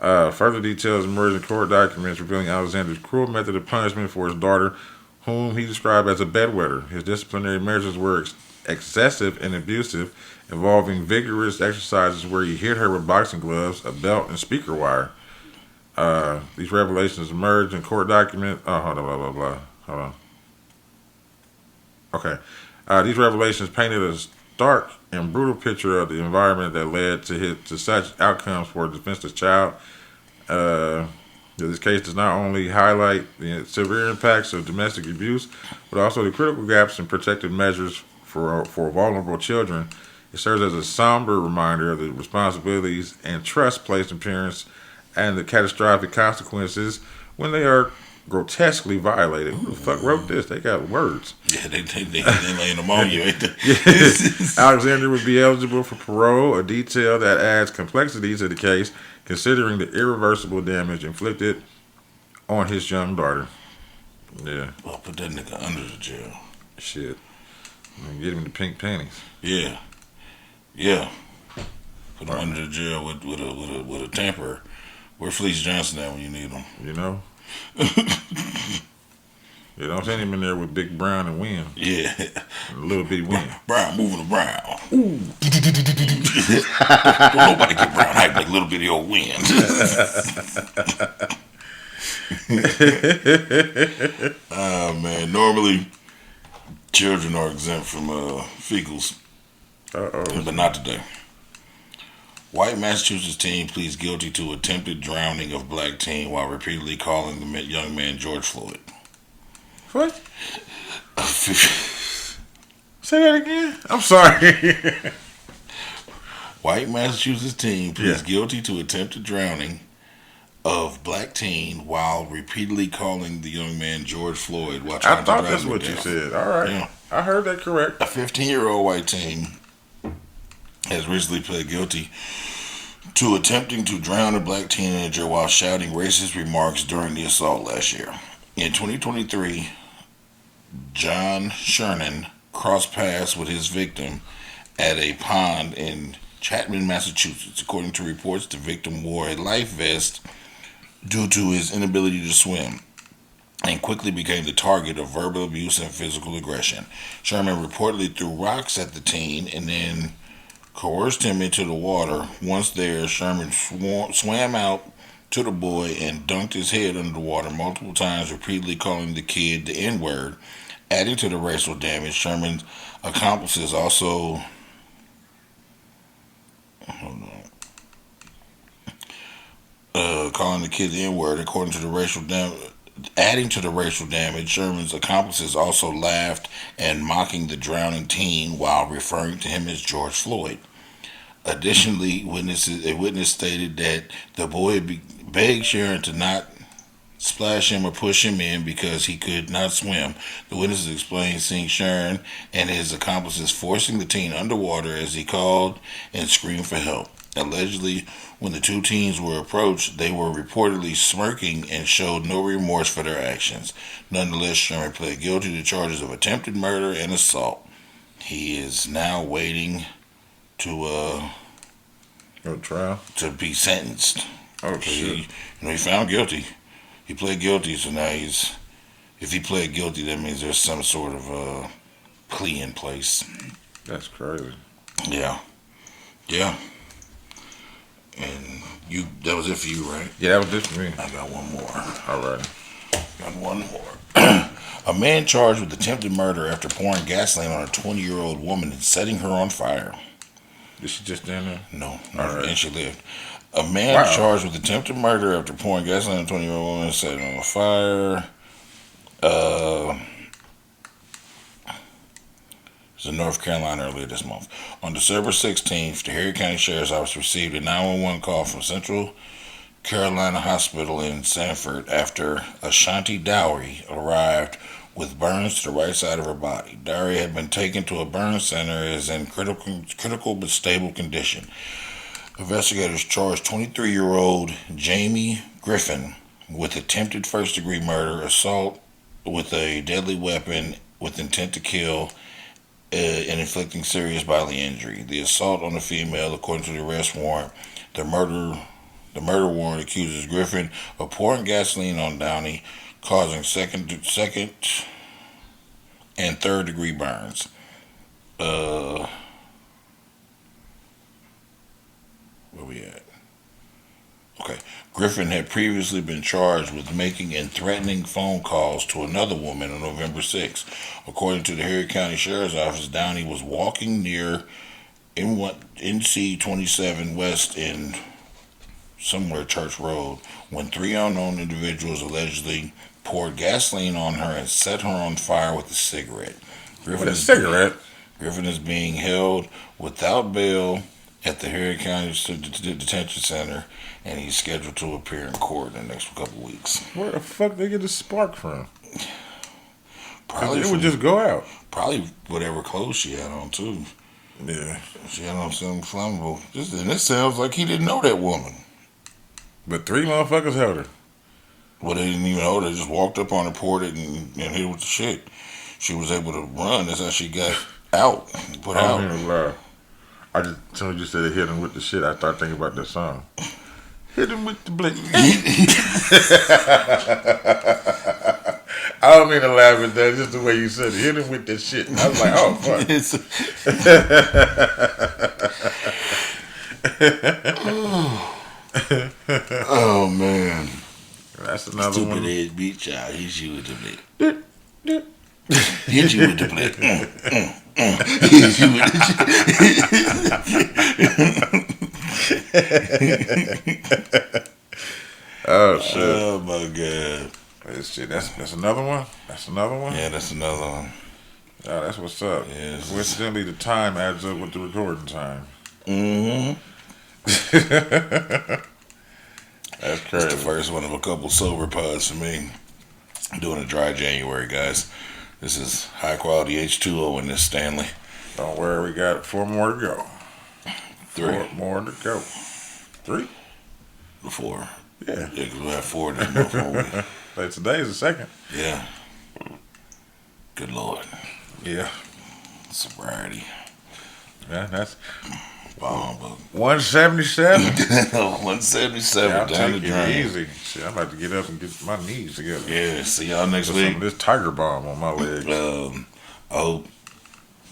S2: Further details emerged in court documents revealing Alexander's cruel method of punishment for his daughter, whom he described as a bedwetter. His disciplinary measures were excessive and abusive, involving vigorous exercises where he hit her with boxing gloves, a belt, and speaker wire. These revelations emerged in court documents. Oh, hold on, blah, blah, blah. Hold on. Okay. These revelations painted a stark and brutal picture of the environment that led to such outcomes for a defenseless child. This case does not only highlight the severe impacts of domestic abuse, but also the critical gaps in protective measures for vulnerable children. It serves as a somber reminder of the responsibilities and trust placed in parents and the catastrophic consequences when they are grotesquely violated. Who the fuck wrote this? They got words.
S1: Yeah, they laying them on you, ain't they?
S2: Alexander would be eligible for parole, a detail that adds complexity to the case, considering the irreversible damage inflicted on his young daughter. Yeah.
S1: Well, put that nigga under the jail.
S2: Shit. Get him the pink panties.
S1: Yeah. Yeah. Put him under the jail with a tamper. Where Felice Johnson at when you need him?
S2: You know? Yeah, don't send him in there with Big Brown and Win.
S1: Yeah.
S2: A little bitty Win.
S1: Brown moving to Brown. Ooh. Don't nobody get Brown hype like little bitty old Win. Man. Normally, children are exempt from fecals. But not today. White Massachusetts teen pleads guilty to attempted drowning of black teen while repeatedly calling the young man George Floyd.
S2: What? Say that again? I'm sorry.
S1: White Massachusetts teen pleads guilty to attempted drowning of black teen while repeatedly calling the young man George Floyd while trying
S2: I thought
S1: to
S2: that's
S1: drown
S2: what
S1: him
S2: you
S1: down.
S2: said. All right.
S1: Yeah.
S2: I heard that correct.
S1: A 15-year-old white teen has recently pled guilty to attempting to drown a black teenager while shouting racist remarks during the assault last year. In 2023, John Sherman crossed paths with his victim at a pond in Chatham, Massachusetts. According to reports, the victim wore a life vest due to his inability to swim and quickly became the target of verbal abuse and physical aggression. Sherman reportedly threw rocks at the teen and then coerced him into the water. Once there, Sherman swam out to the boy and dunked his head under the water multiple times, repeatedly calling the kid the N-word. Adding to the racial damage, Sherman's accomplices also calling the kid the N-word. According to the racial damage, adding to the racial damage, Sherman's accomplices also laughed and mocking the drowning teen while referring to him as George Floyd. Additionally, a witness stated that the boy begged Sharon to not splash him or push him in because he could not swim. The witnesses explained seeing Sharon and his accomplices forcing the teen underwater as he called and screamed for help. Allegedly, when the two teens were approached, they were reportedly smirking and showed no remorse for their actions. Nonetheless, Sherman pled guilty to charges of attempted murder and assault. He is now waiting to
S2: trial
S1: to be sentenced.
S2: Oh shit!
S1: He found guilty. He pled guilty, so now if he pled guilty, that means there's some sort of plea in place.
S2: That's crazy.
S1: Yeah. And that was it for you, right?
S2: Yeah, that was it for me.
S1: I got one more.
S2: All right.
S1: Got one more. A man charged with attempted murder after pouring gasoline on a 20-year-old woman and setting her on fire.
S2: Is she just down there?
S1: No,
S2: All right.
S1: And she lived. A man charged with attempted murder after pouring gasoline on a 20-year-old woman and setting her on fire. It was in North Carolina earlier this month. On December 16th, the Harry County Sheriff's Office received a 911 call from Central Carolina Hospital in Sanford after Ashanti Dowry arrived with burns to the right side of her body. Dowry had been taken to a burn center and is in critical but stable condition. Investigators charged 23-year-old Jamie Griffin with attempted first-degree murder, assault, with a deadly weapon with intent to kill and inflicting serious bodily injury. The assault on the female, according to the arrest warrant, the murder warrant accuses Griffin of pouring gasoline on Downey, causing second and third degree burns. Where we at? Okay. Griffin had previously been charged with making and threatening phone calls to another woman on November 6th. According to the Harry County Sheriff's Office, Downey was walking near NC 27 West in somewhere Church Road when three unknown individuals allegedly poured gasoline on her and set her on fire with a cigarette.
S2: With a cigarette?
S1: Griffin is being held without bail at the Harry County Detention Center, and he's scheduled to appear in court in the next couple of weeks.
S2: Where the fuck they get the spark from?
S1: Probably
S2: it would just go out.
S1: Probably whatever clothes she had on too.
S2: Yeah.
S1: She had on something flammable. And it sounds like he didn't know that woman.
S2: But three motherfuckers held her.
S1: Well, they didn't even hold her. They just walked up on her, poured it, and hit her with the shit. She was able to run. That's how she got out. Put out.
S2: I don't even lie. I just, as soon as you said hit him with the shit, I started thinking about that song. Hit him with the blade. I don't mean to laugh at that. Just the way you said it. Hit him with that shit. I was like, oh, fuck.
S1: Oh, man.
S2: That's another
S1: Stupid
S2: one.
S1: ass bitch. I hit you with the blade. Hit you with the blade. Hit you with the
S2: Oh, shit.
S1: Oh, my God.
S2: That's another one? That's another one?
S1: Yeah, that's another one.
S2: Oh, that's what's up.
S1: Yeah,
S2: Coincidentally, the time adds up with the recording time.
S1: Mm-hmm.
S2: That's crazy.
S1: It's the first one of a couple sober pods for me. I'm doing a dry January, guys. This is high quality H2O in this Stanley.
S2: Don't worry, we got 4 more to go.
S1: 3.
S2: 4 more to go. 3?
S1: 4.
S2: Yeah.
S1: Yeah, because we have 4 this month.
S2: Like today's the second.
S1: Yeah. Good Lord.
S2: Yeah.
S1: Sobriety.
S2: Yeah, that's
S1: Bomb.
S2: 177.
S1: 177.
S2: Yeah, I'll
S1: Down the
S2: take it
S1: drain.
S2: easy. Shit, I'm about to get up and get my knees together.
S1: Yeah, see y'all next
S2: Put some
S1: week.
S2: of this tiger balm on my leg.
S1: I hope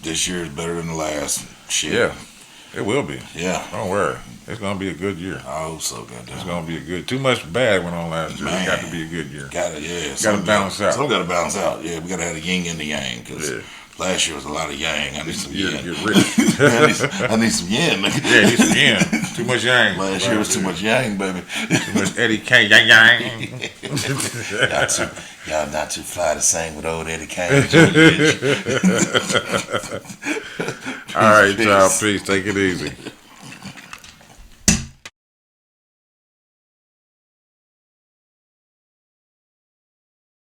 S1: this year is better than the last. Shit.
S2: Yeah, it will be.
S1: Yeah.
S2: Don't worry. It's going to be a good year.
S1: I hope so, goddamn.
S2: It's going to be a good. Too much bad went on last year.
S1: Man.
S2: It got to be a good year.
S1: Gotta
S2: balance out.
S1: Some gotta balance out. Yeah, we gotta have the yin and the yang. Because
S2: Yeah.
S1: last year was a lot of yang. I need some
S2: Yeah,
S1: yin.
S2: get rich.
S1: I need some yin.
S2: Yeah, need some yin. Too much yang.
S1: Last year was too much yang, baby.
S2: Too much Eddie Kane. Yang, yang.
S1: Y'all not too fly to sing with old Eddie Kane.
S2: All right, y'all. Peace. Take it easy.